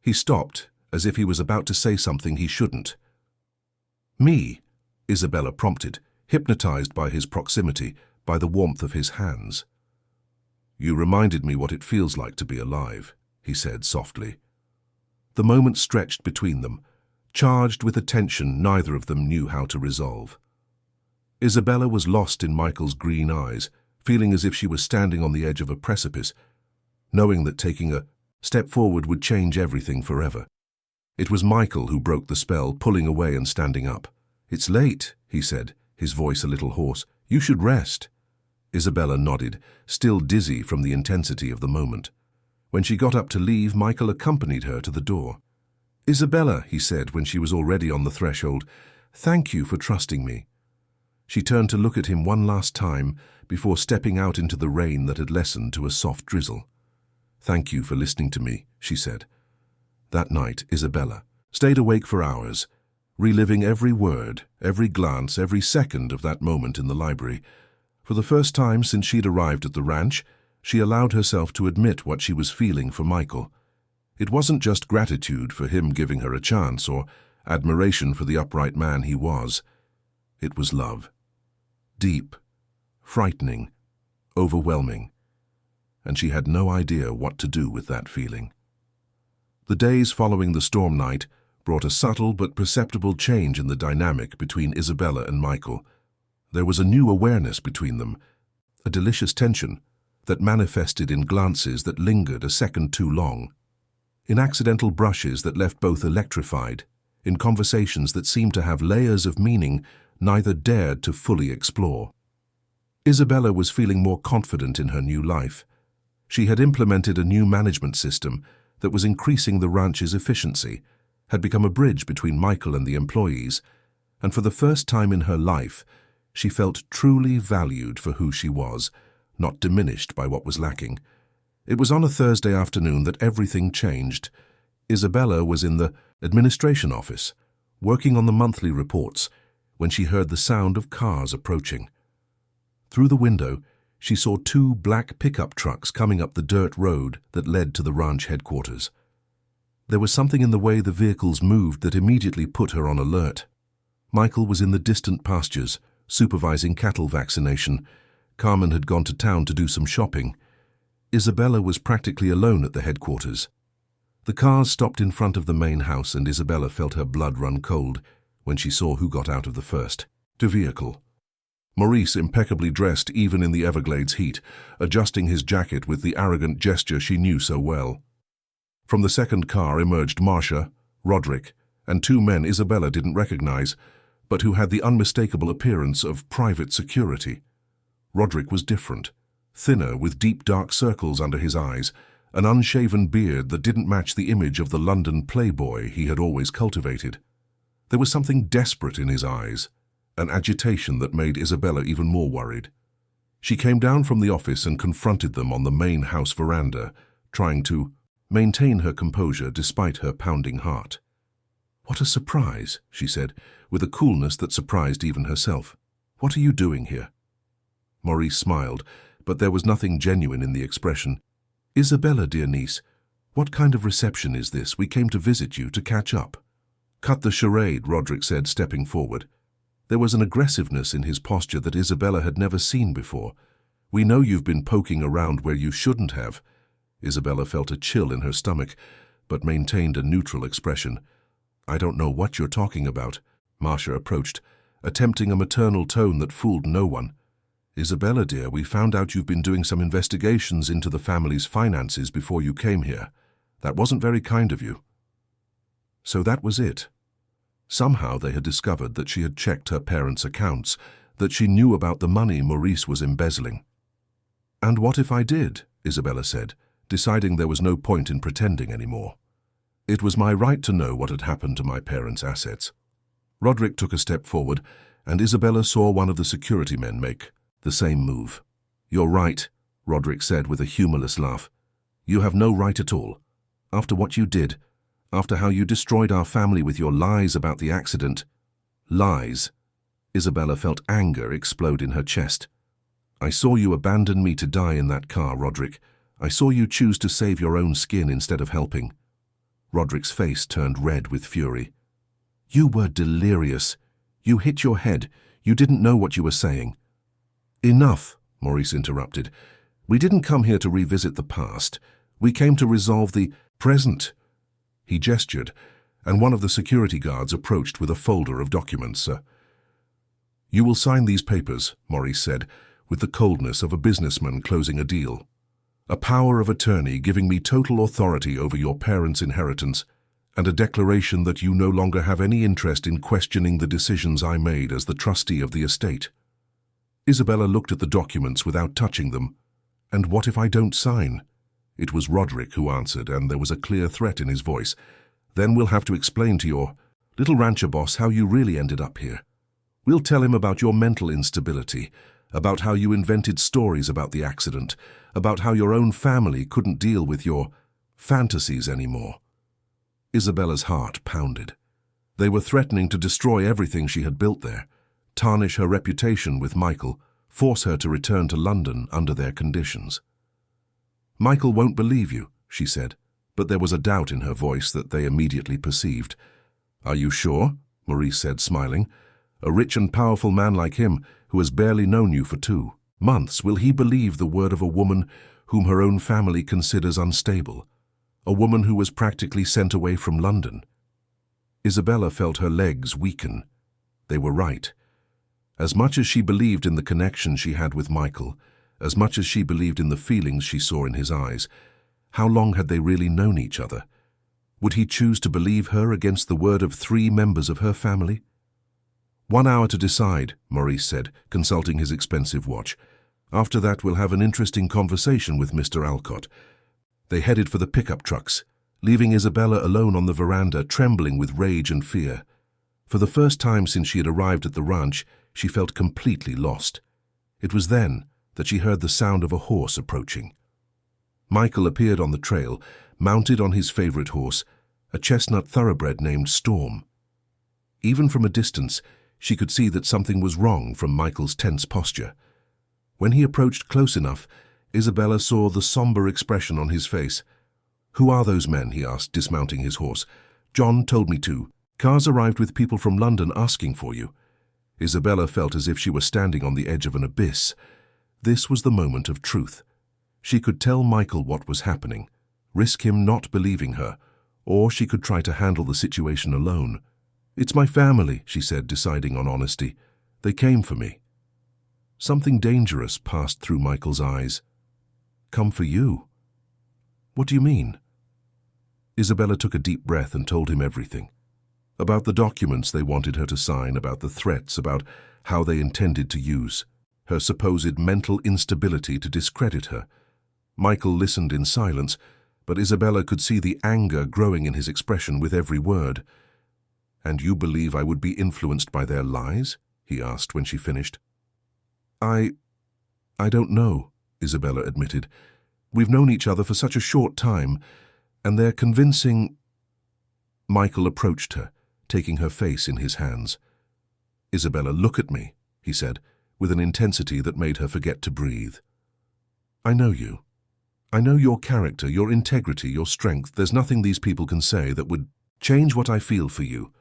He stopped, as if he was about to say something he shouldn't. Me, Isabella prompted, hypnotized by his proximity, by the warmth of his hands. You reminded me what it feels like to be alive, he said softly. The moment stretched between them, charged with a tension neither of them knew how to resolve. Isabella was lost in Michael's green eyes, feeling as if she was standing on the edge of a precipice, knowing that taking a step forward would change everything forever. It was Michael who broke the spell, pulling away and standing up. It's late, he said, his voice a little hoarse. You should rest. Isabella nodded, still dizzy from the intensity of the moment. When she got up to leave, Michael accompanied her to the door. Isabella, he said when she was already on the threshold, thank you for trusting me. She turned to look at him one last time before stepping out into the rain that had lessened to a soft drizzle. Thank you for listening to me, she said. That night, Isabella stayed awake for hours, reliving every word, every glance, every second of that moment in the library. For the first time since she'd arrived at the ranch, she allowed herself to admit what she was feeling for Michael. It wasn't just gratitude for him giving her a chance or admiration for the upright man he was. It was love. Deep, frightening, overwhelming. And she had no idea what to do with that feeling. The days following the storm night brought a subtle but perceptible change in the dynamic between Isabella and Michael. There was a new awareness between them, a delicious tension that manifested in glances that lingered a second too long, in accidental brushes that left both electrified, in conversations that seemed to have layers of meaning neither dared to fully explore. Isabella was feeling more confident in her new life. She had implemented a new management system that was increasing the ranch's efficiency, had become a bridge between Michael and the employees, and for the first time in her life, she felt truly valued for who she was, not diminished by what was lacking. It was on a Thursday afternoon that everything changed. Isabella was in the administration office, working on the monthly reports, when she heard the sound of cars approaching. Through the window, she saw two black pickup trucks coming up the dirt road that led to the ranch headquarters. There was something in the way the vehicles moved that immediately put her on alert. Michael was in the distant pastures, supervising cattle vaccination. Carmen had gone to town to do some shopping. Isabella was practically alone at the headquarters. The cars stopped in front of the main house and Isabella felt her blood run cold when she saw who got out of the first vehicle. Maurice, impeccably dressed even in the Everglades heat, adjusting his jacket with the arrogant gesture she knew so well. From the second car emerged Marcia, Roderick, and two men Isabella didn't recognize, but who had the unmistakable appearance of private security. Roderick was different, thinner with deep dark circles under his eyes, an unshaven beard that didn't match the image of the London playboy he had always cultivated. There was something desperate in his eyes, an agitation that made Isabella even more worried. She came down from the office and confronted them on the main house veranda, trying to maintain her composure despite her pounding heart. "What a surprise," she said, with a coolness that surprised even herself. "What are you doing here?" Maurice smiled, but there was nothing genuine in the expression. "Isabella, dear niece, what kind of reception is this? We came to visit you, to catch up." "Cut the charade," Roderick said, stepping forward. There was an aggressiveness in his posture that Isabella had never seen before. "We know you've been poking around where you shouldn't have." Isabella felt a chill in her stomach, but maintained a neutral expression. "I don't know what you're talking about." Marcia approached, attempting a maternal tone that fooled no one. "Isabella, dear, we found out you've been doing some investigations into the family's finances before you came here. That wasn't very kind of you." So that was it. Somehow they had discovered that she had checked her parents' accounts, that she knew about the money Maurice was embezzling. "And what if I did?" Isabella said, deciding there was no point in pretending anymore. "It was my right to know what had happened to my parents' assets." Roderick took a step forward, and Isabella saw one of the security men make the same move. "You're right," Roderick said with a humorless laugh. "You have no right at all. After what you did, after how you destroyed our family with your lies about the accident." "Lies?" Isabella felt anger explode in her chest. "I saw you abandon me to die in that car, Roderick. I saw you choose to save your own skin instead of helping." Roderick's face turned red with fury. "You were delirious. You hit your head. You didn't know what you were saying." "Enough," Maurice interrupted. "We didn't come here to revisit the past. We came to resolve the present." He gestured, and one of the security guards approached with a folder of documents. "You will sign these papers," Maurice said, with the coldness of a businessman closing a deal. "A power of attorney giving me total authority over your parents' inheritance, and a declaration that you no longer have any interest in questioning the decisions I made as the trustee of the estate." Isabella looked at the documents without touching them. "And what if I don't sign?" It was Roderick who answered, and there was a clear threat in his voice. "Then we'll have to explain to your little rancher boss how you really ended up here. We'll tell him about your mental instability, about how you invented stories about the accident, about how your own family couldn't deal with your fantasies anymore." Isabella's heart pounded. They were threatening to destroy everything she had built there, tarnish her reputation with Michael, force her to return to London under their conditions. "Michael won't believe you," she said, but there was a doubt in her voice that they immediately perceived. "Are you sure?" Maurice said, smiling. "A rich and powerful man like him, who has barely known you for 2 months, will he believe the word of a woman whom her own family considers unstable? A woman who was practically sent away from London?" Isabella felt her legs weaken. They were right. As much as she believed in the connection she had with Michael, as much as she believed in the feelings she saw in his eyes, how long had they really known each other? Would he choose to believe her against the word of 3 members of her family? "1 hour to decide," Maurice said, consulting his expensive watch. "After that we'll have an interesting conversation with Mr. Alcott." They headed for the pickup trucks, leaving Isabella alone on the veranda, trembling with rage and fear. For the first time since she had arrived at the ranch, she felt completely lost. It was then that she heard the sound of a horse approaching. Michael appeared on the trail, mounted on his favorite horse, a chestnut thoroughbred named Storm. Even from a distance, she could see that something was wrong from Michael's tense posture. When he approached close enough, Isabella saw the somber expression on his face. "Who are those men?" he asked, dismounting his horse. "John told me to. Cars arrived with people from London asking for you." Isabella felt as if she were standing on the edge of an abyss. This was the moment of truth. She could tell Michael what was happening, risk him not believing her, or she could try to handle the situation alone. "It's my family," she said, deciding on honesty. "They came for me." Something dangerous passed through Michael's eyes. "Come for you? What do you mean?" Isabella took a deep breath and told him everything. About the documents they wanted her to sign, about the threats, about how they intended to use her supposed mental instability to discredit her. Michael listened in silence, but Isabella could see the anger growing in his expression with every word. "And you believe I would be influenced by their lies?" he asked when she finished. I don't know, Isabella admitted. We've known each other for such a short time, and they're convincing... Michael approached her, taking her face in his hands. Isabella, look at me, he said, with an intensity that made her forget to breathe. I know you. I know your character, your integrity, your strength. There's nothing these people can say that would change what I feel for you.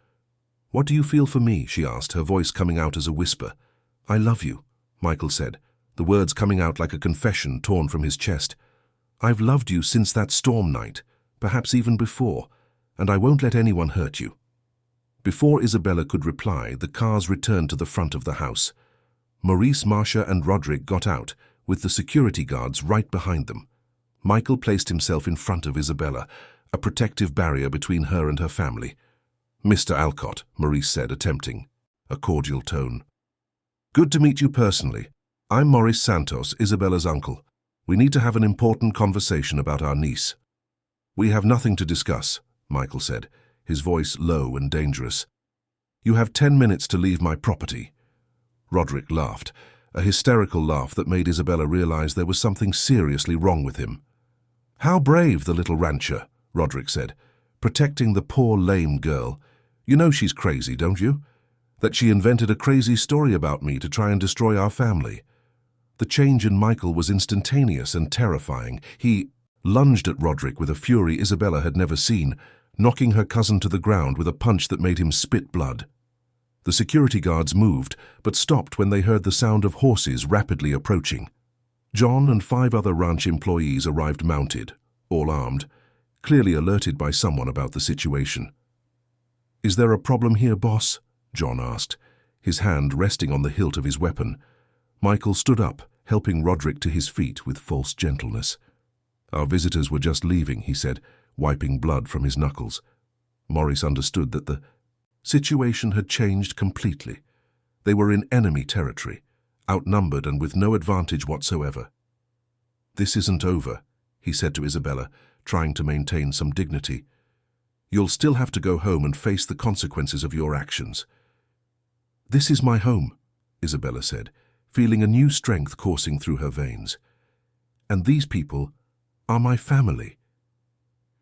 What do you feel for me? She asked, her voice coming out as a whisper. I love you, Michael said, the words coming out like a confession torn from his chest. I've loved you since that storm night, perhaps even before, and I won't let anyone hurt you. Before Isabella could reply, the cars returned to the front of the house. Maurice, Marcia, and Roderick got out, with the security guards right behind them. Michael placed himself in front of Isabella, a protective barrier between her and her family. Mr. Alcott, Maurice said, attempting a cordial tone. Good to meet you personally. I'm Maurice Santos, Isabella's uncle. We need to have an important conversation about our niece. We have nothing to discuss, Michael said, his voice low and dangerous. You have 10 minutes to leave my property. Roderick laughed, a hysterical laugh that made Isabella realize there was something seriously wrong with him. How brave, the little rancher, Roderick said, protecting the poor lame girl. You know she's crazy, don't you? That she invented a crazy story about me to try and destroy our family. The change in Michael was instantaneous and terrifying. He lunged at Roderick with a fury Isabella had never seen, knocking her cousin to the ground with a punch that made him spit blood. The security guards moved, but stopped when they heard the sound of horses rapidly approaching. John and 5 other ranch employees arrived mounted, all armed, clearly alerted by someone about the situation. Is there a problem here, boss? John asked, his hand resting on the hilt of his weapon. Michael stood up, helping Roderick to his feet with false gentleness. Our visitors were just leaving, he said, wiping blood from his knuckles. Maurice understood that the situation had changed completely. They were in enemy territory, outnumbered and with no advantage whatsoever. This isn't over, he said to Isabella, trying to maintain some dignity. You'll still have to go home and face the consequences of your actions. This is my home, Isabella said, feeling a new strength coursing through her veins. And these people are my family.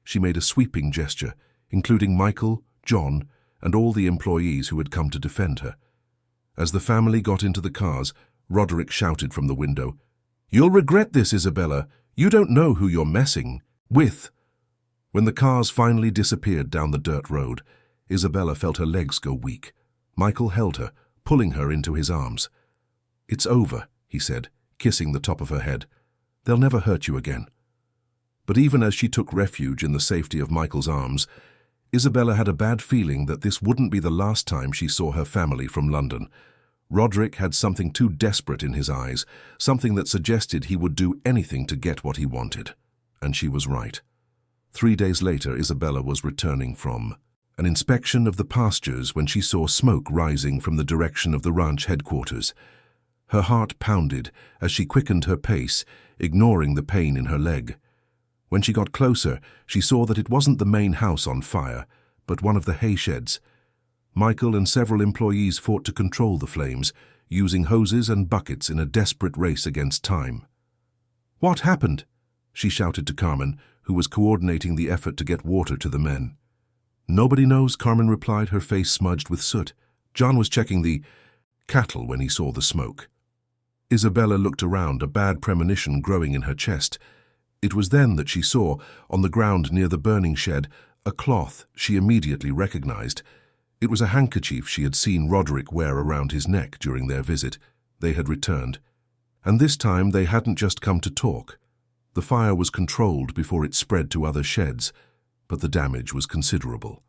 She made a sweeping gesture, including Michael, John, and all the employees who had come to defend her. As the family got into the cars, Roderick shouted from the window, You'll regret this, Isabella. You don't know who you're messing with. When the cars finally disappeared down the dirt road, Isabella felt her legs go weak. Michael held her, pulling her into his arms. It's over, he said, kissing the top of her head. They'll never hurt you again. But even as she took refuge in the safety of Michael's arms, Isabella had a bad feeling that this wouldn't be the last time she saw her family from London. Roderick had something too desperate in his eyes, something that suggested he would do anything to get what he wanted. And she was right. 3 days later, Isabella was returning from an inspection of the pastures when she saw smoke rising from the direction of the ranch headquarters. Her heart pounded as she quickened her pace, ignoring the pain in her leg. When she got closer, she saw that it wasn't the main house on fire, but one of the hay sheds. Michael and several employees fought to control the flames, using hoses and buckets in a desperate race against time. What happened? She shouted to Carmen, who was coordinating the effort to get water to the men. Nobody knows, Carmen replied, her face smudged with soot. John was checking the cattle when he saw the smoke. Isabella looked around, a bad premonition growing in her chest. It was then that she saw, on the ground near the burning shed, a cloth she immediately recognized. It was a handkerchief she had seen Roderick wear around his neck during their visit. They had returned. And this time they hadn't just come to talk. The fire was controlled before it spread to other sheds, but the damage was considerable.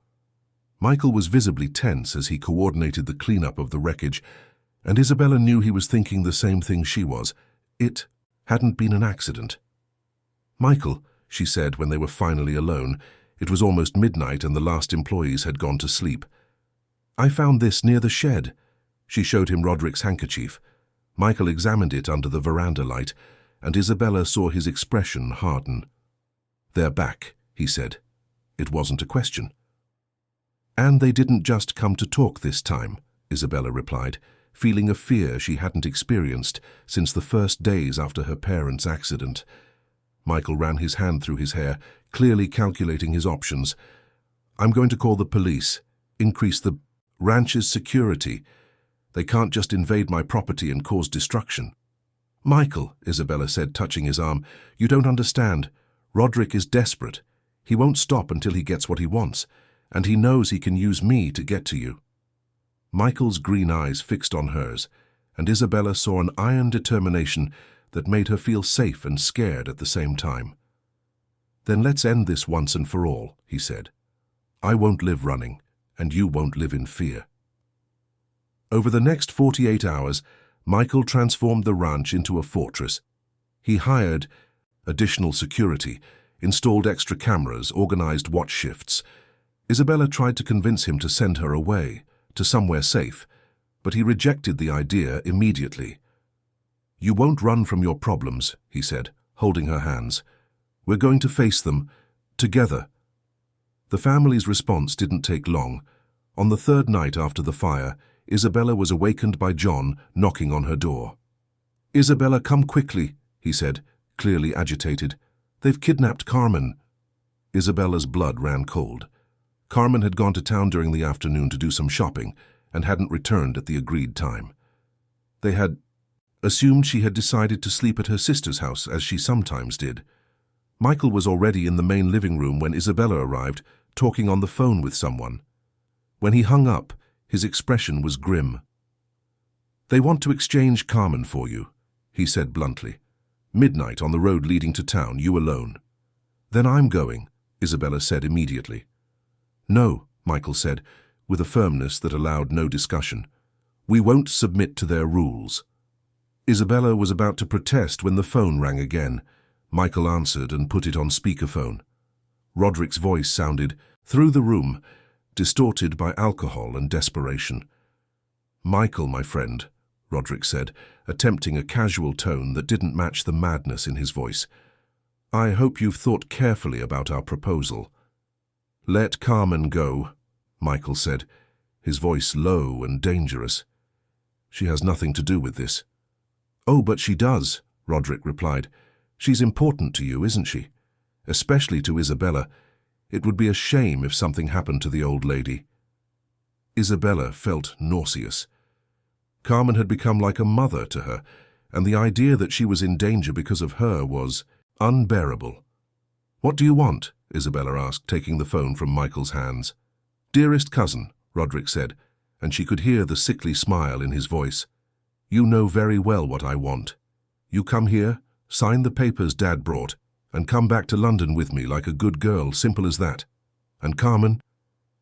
Michael was visibly tense as he coordinated the cleanup of the wreckage, and Isabella knew he was thinking the same thing she was. It hadn't been an accident. Michael, she said when they were finally alone. It was almost midnight and the last employees had gone to sleep. I found this near the shed. She showed him Roderick's handkerchief. Michael examined it under the veranda light, and Isabella saw his expression harden. They're back, he said. It wasn't a question. And they didn't just come to talk this time, Isabella replied, feeling a fear she hadn't experienced since the first days after her parents' accident. Michael ran his hand through his hair, clearly calculating his options. "I'm going to call the police, increase the ranch's security. They can't just invade my property and cause destruction." "Michael," Isabella said, touching his arm, "you don't understand. Roderick is desperate. He won't stop until he gets what he wants, and he knows he can use me to get to you." Michael's green eyes fixed on hers, and Isabella saw an iron determination that made her feel safe and scared at the same time. "Then let's end this once and for all," he said. "I won't live running, and you won't live in fear." Over the next 48 hours, Michael transformed the ranch into a fortress. He hired additional security, installed extra cameras, organized watch shifts. Isabella tried to convince him to send her away, to somewhere safe, but he rejected the idea immediately. "You won't run from your problems," he said, holding her hands. "We're going to face them, together." The family's response didn't take long. On the third night after the fire, Isabella was awakened by John knocking on her door. "Isabella, come quickly," he said, clearly agitated. "They've kidnapped Carmen." Isabella's blood ran cold. Carmen had gone to town during the afternoon to do some shopping and hadn't returned at the agreed time. They had assumed she had decided to sleep at her sister's house, as she sometimes did. Michael was already in the main living room when Isabella arrived, talking on the phone with someone. When he hung up, his expression was grim. "They want to exchange Carmen for you," he said bluntly. "Midnight on the road leading to town, you alone." "Then I'm going," Isabella said immediately. "No," Michael said, with a firmness that allowed no discussion. "We won't submit to their rules." Isabella was about to protest when the phone rang again. Michael answered and put it on speakerphone. Roderick's voice sounded through the room, distorted by alcohol and desperation. "Michael, my friend," Roderick said, attempting a casual tone that didn't match the madness in his voice. "I hope you've thought carefully about our proposal." "Let Carmen go," Michael said, his voice low and dangerous. "She has nothing to do with this." "Oh, but she does," Roderick replied. "She's important to you, isn't she? Especially to Isabella. It would be a shame if something happened to the old lady." Isabella felt nauseous. Carmen had become like a mother to her, and the idea that she was in danger because of her was unbearable. "What do you want?" Isabella asked, taking the phone from Michael's hands. "Dearest cousin," Roderick said, and she could hear the sickly smile in his voice. "You know very well what I want. You come here, sign the papers Dad brought, and come back to London with me like a good girl, simple as that. And Carmen,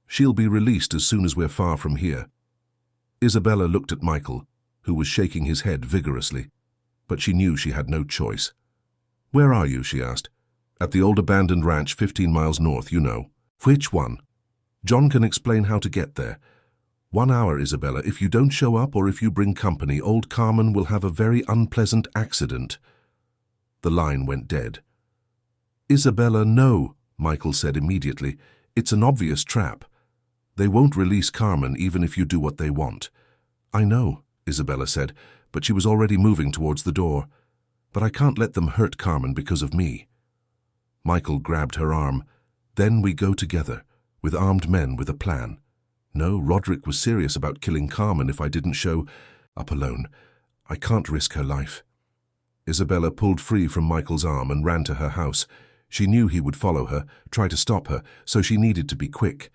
she'll be released as soon as we're far from here." Isabella looked at Michael, who was shaking his head vigorously, but she knew she had no choice. "Where are you?" she asked. "At the old abandoned ranch 15 miles north, you know." "Which one?" "John can explain how to get there." "1 hour, Isabella. If you don't show up or if you bring company, old Carmen will have a very unpleasant accident." The line went dead. "Isabella, no," Michael said immediately. "It's an obvious trap. They won't release Carmen even if you do what they want." "I know," Isabella said, but she was already moving towards the door. "But I can't let them hurt Carmen because of me." Michael grabbed her arm. "Then we go together, with armed men with a plan. No, Roderick was serious about killing Carmen if I didn't show up alone. I can't risk her life." Isabella pulled free from Michael's arm and ran to her house. She knew he would follow her, try to stop her, so she needed to be quick.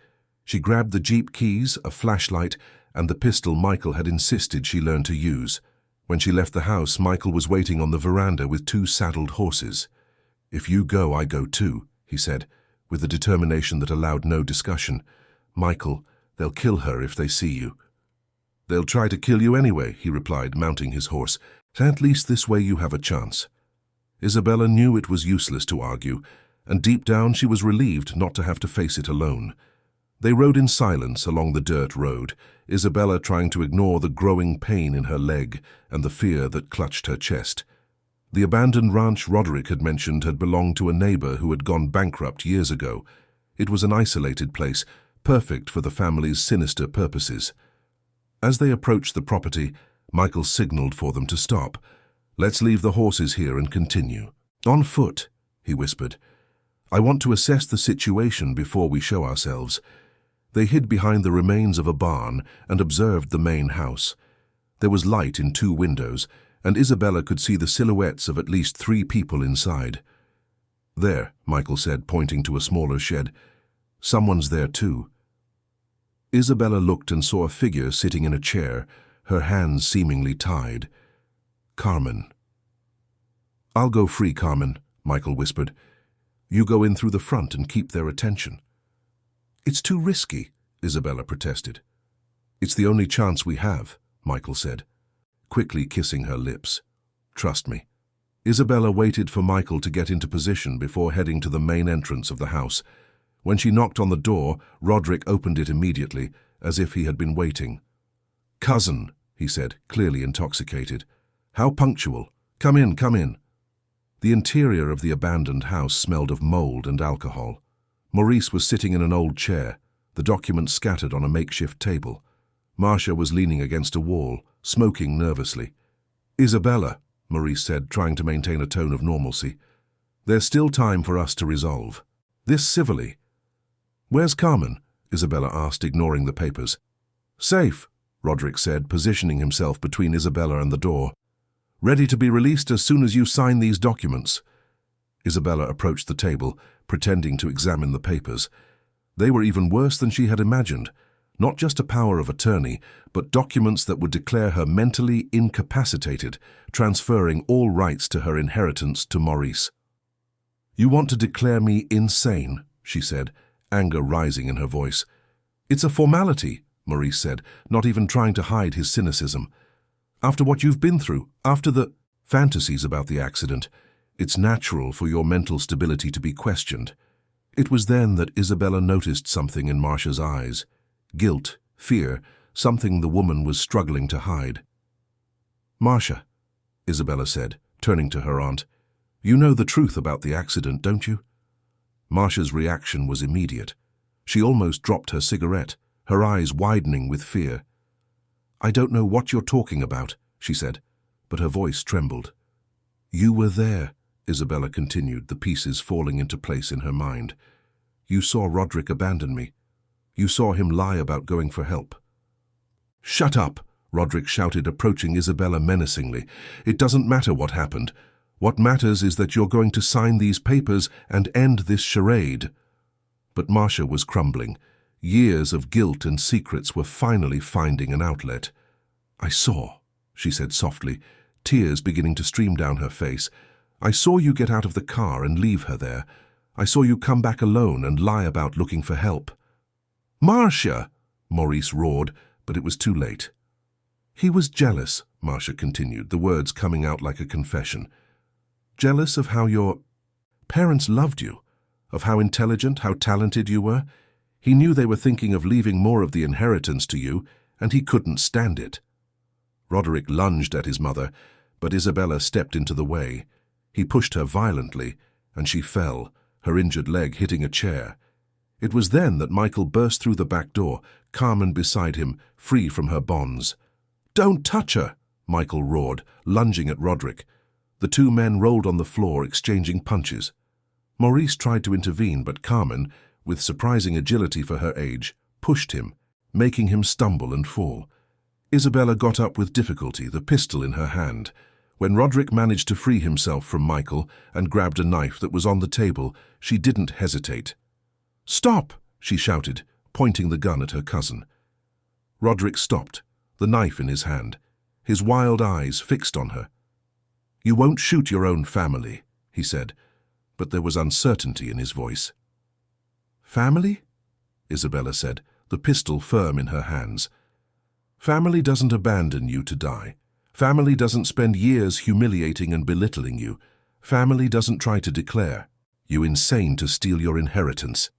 She grabbed the Jeep keys, a flashlight, and the pistol Michael had insisted she learn to use. When she left the house, Michael was waiting on the veranda with 2 saddled horses. "If you go, I go too," he said, with a determination that allowed no discussion. "Michael, they'll kill her if they see you." "They'll try to kill you anyway," he replied, mounting his horse. "At least this way you have a chance." Isabella knew it was useless to argue, and deep down she was relieved not to have to face it alone. They rode in silence along the dirt road, Isabella trying to ignore the growing pain in her leg and the fear that clutched her chest. The abandoned ranch Roderick had mentioned had belonged to a neighbor who had gone bankrupt years ago. It was an isolated place, perfect for the family's sinister purposes. As they approached the property, Michael signaled for them to stop. "Let's leave the horses here and continue." "On foot," he whispered. "I want to assess the situation before we show ourselves." They hid behind the remains of a barn and observed the main house. There was light in 2 windows, and Isabella could see the silhouettes of at least 3 people inside. "There," Michael said, pointing to a smaller shed. "Someone's there too." Isabella looked and saw a figure sitting in a chair, her hands seemingly tied. "Carmen." "I'll go free, Carmen," Michael whispered. "You go in through the front and keep their attention." "It's too risky," Isabella protested. "It's the only chance we have," Michael said, quickly kissing her lips. "Trust me." Isabella waited for Michael to get into position before heading to the main entrance of the house. When she knocked on the door, Roderick opened it immediately, as if he had been waiting. "Cousin," he said, clearly intoxicated. "How punctual. Come in, come in." The interior of the abandoned house smelled of mold and alcohol. Maurice was sitting in an old chair, the documents scattered on a makeshift table. Marcia was leaning against a wall, smoking nervously. "Isabella," Maurice said, trying to maintain a tone of normalcy, "there's still time for us to resolve. This civilly." "Where's Carmen?" Isabella asked, ignoring the papers. "Safe," Roderick said, positioning himself between Isabella and the door. "Ready to be released as soon as you sign these documents." Isabella approached the table, pretending to examine the papers. They were even worse than she had imagined. Not just a power of attorney, but documents that would declare her mentally incapacitated, transferring all rights to her inheritance to Maurice. "You want to declare me insane," she said, anger rising in her voice. "It's a formality," Maurice said, not even trying to hide his cynicism. "After what you've been through, after the fantasies about the accident, it's natural for your mental stability to be questioned." It was then that Isabella noticed something in Marcia's eyes. Guilt, fear, something the woman was struggling to hide. "Marcia," Isabella said, turning to her aunt, "you know the truth about the accident, don't you?" Marcia's reaction was immediate. She almost dropped her cigarette, her eyes widening with fear. "I don't know what you're talking about," she said, but her voice trembled. "You were there," Isabella continued, the pieces falling into place in her mind. "You saw Roderick abandon me. You saw him lie about going for help." "Shut up," Roderick shouted, approaching Isabella menacingly. "It doesn't matter what happened. What matters is that you're going to sign these papers and end this charade." But Marcia was crumbling. Years of guilt and secrets were finally finding an outlet. "I saw," she said softly, tears beginning to stream down her face. "I saw you get out of the car and leave her there. I saw you come back alone and lie about looking for help." "Marcia!" Maurice roared, but it was too late. "He was jealous," Marcia continued, the words coming out like a confession. "Jealous of how your parents loved you, of how intelligent, how talented you were. He knew they were thinking of leaving more of the inheritance to you, and he couldn't stand it." Roderick lunged at his mother, but Isabella stepped into the way. He pushed her violently, and she fell, her injured leg hitting a chair. It was then that Michael burst through the back door, Carmen beside him, free from her bonds. "Don't touch her!" Michael roared, lunging at Roderick. The 2 men rolled on the floor, exchanging punches. Maurice tried to intervene, but Carmen, with surprising agility for her age, pushed him, making him stumble and fall. Isabella got up with difficulty, the pistol in her hand. When Roderick managed to free himself from Michael and grabbed a knife that was on the table, she didn't hesitate. "Stop!" she shouted, pointing the gun at her cousin. Roderick stopped, the knife in his hand, his wild eyes fixed on her. "You won't shoot your own family," he said, but there was uncertainty in his voice. "Family?" Isabella said, the pistol firm in her hands. "Family doesn't abandon you to die. Family doesn't spend years humiliating and belittling you. Family doesn't try to declare you insane to steal your inheritance."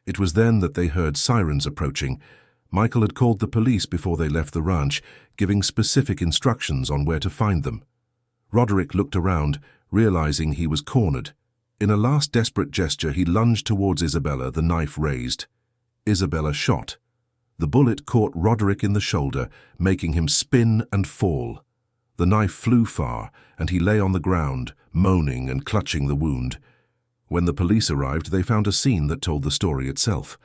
It was then that they heard sirens approaching. Michael had called the police before they left the ranch, giving specific instructions on where to find them. Roderick looked around, realizing he was cornered. In a last desperate gesture, he lunged towards Isabella, the knife raised. Isabella shot. The bullet caught Roderick in the shoulder, making him spin and fall. The knife flew far, and he lay on the ground, moaning and clutching the wound. When the police arrived, they found a scene that told the story itself.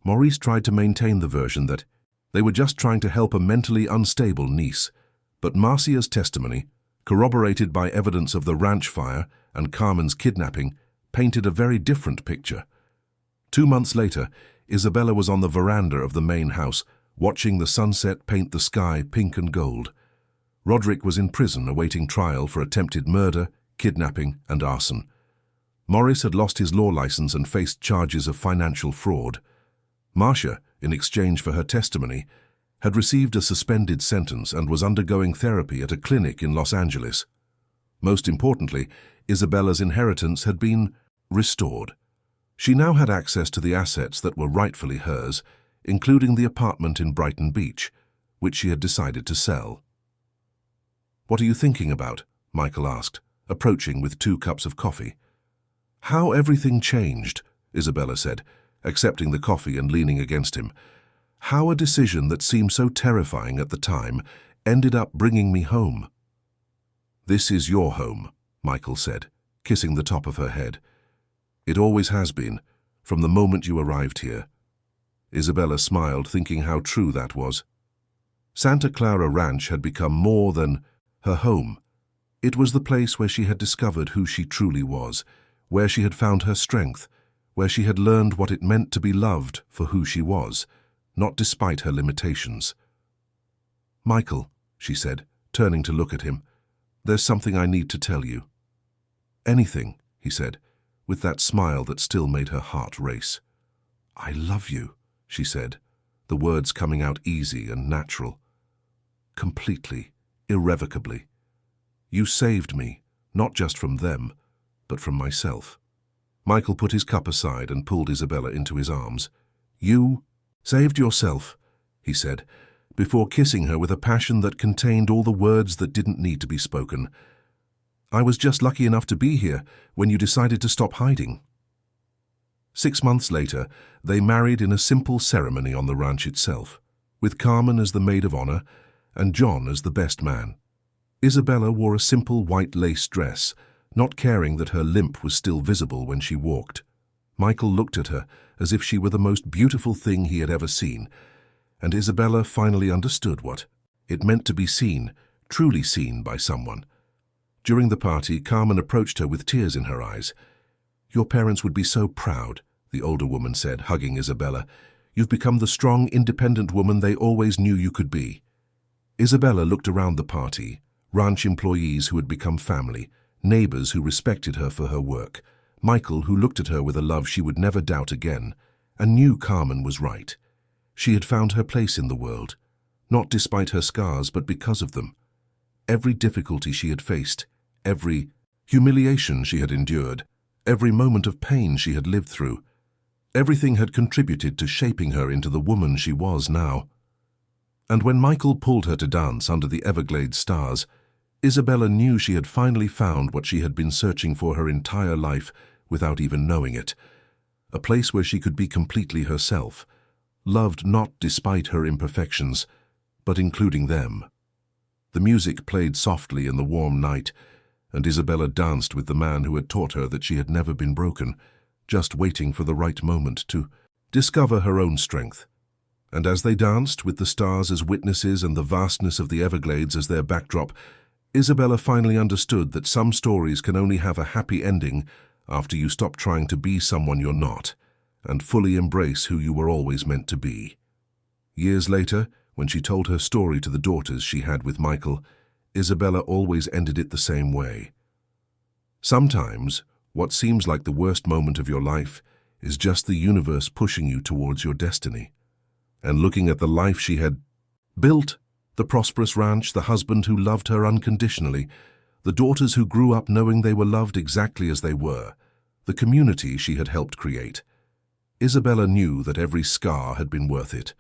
Maurice tried to maintain the version that they were just trying to help a mentally unstable niece, but Marcia's testimony, corroborated by evidence of the ranch fire and Carmen's kidnapping, painted a very different picture. 2 months later, Isabella was on the veranda of the main house, watching the sunset paint the sky pink and gold. Roderick was in prison awaiting trial for attempted murder, kidnapping, and arson. Maurice had lost his law license and faced charges of financial fraud. Marcia, in exchange for her testimony, had received a suspended sentence and was undergoing therapy at a clinic in Los Angeles. Most importantly, Isabella's inheritance had been restored. She now had access to the assets that were rightfully hers, including the apartment in Brighton Beach, which she had decided to sell. "What are you thinking about?" Michael asked, approaching with 2 cups of coffee. "How everything changed," Isabella said, accepting the coffee and leaning against him. "How a decision that seemed so terrifying at the time ended up bringing me home." "This is your home," Michael said, kissing the top of her head. "It always has been, from the moment you arrived here." Isabella smiled, thinking how true that was. Santa Clara Ranch had become more than her home. It was the place where she had discovered who she truly was, where she had found her strength, where she had learned what it meant to be loved for who she was, not despite her limitations. "Michael," she said, turning to look at him, "there's something I need to tell you." "Anything," he said, with that smile that still made her heart race. "I love you," she said, the words coming out easy and natural. "Completely, irrevocably. You saved me, not just from them, but from myself." Michael put his cup aside and pulled Isabella into his arms. "You saved yourself," he said, before kissing her with a passion that contained all the words that didn't need to be spoken. "I was just lucky enough to be here when you decided to stop hiding." 6 months later, they married in a simple ceremony on the ranch itself, with Carmen as the maid of honor and John as the best man. Isabella wore a simple white lace dress, not caring that her limp was still visible when she walked. Michael looked at her as if she were the most beautiful thing he had ever seen, and Isabella finally understood what it meant to be seen, truly seen by someone. During the party, Carmen approached her with tears in her eyes. "Your parents would be so proud," the older woman said, hugging Isabella. "You've become the strong, independent woman they always knew you could be." Isabella looked around the party, ranch employees who had become family, neighbors who respected her for her work, Michael who looked at her with a love she would never doubt again, and knew Carmen was right. She had found her place in the world, not despite her scars, but because of them. Every difficulty she had faced, every humiliation she had endured, every moment of pain she had lived through, everything had contributed to shaping her into the woman she was now. And when Michael pulled her to dance under the Everglades stars, Isabella knew she had finally found what she had been searching for her entire life without even knowing it. A place where she could be completely herself, loved not despite her imperfections, but including them. The music played softly in the warm night, and Isabella danced with the man who had taught her that she had never been broken, just waiting for the right moment to discover her own strength. And as they danced, with the stars as witnesses and the vastness of the Everglades as their backdrop, Isabella finally understood that some stories can only have a happy ending after you stop trying to be someone you're not, and fully embrace who you were always meant to be. Years later, when she told her story to the daughters she had with Michael, Isabella always ended it the same way. Sometimes, what seems like the worst moment of your life is just the universe pushing you towards your destiny. And looking at the life she had built, the prosperous ranch, the husband who loved her unconditionally, the daughters who grew up knowing they were loved exactly as they were, the community she had helped create, Isabella knew that every scar had been worth it.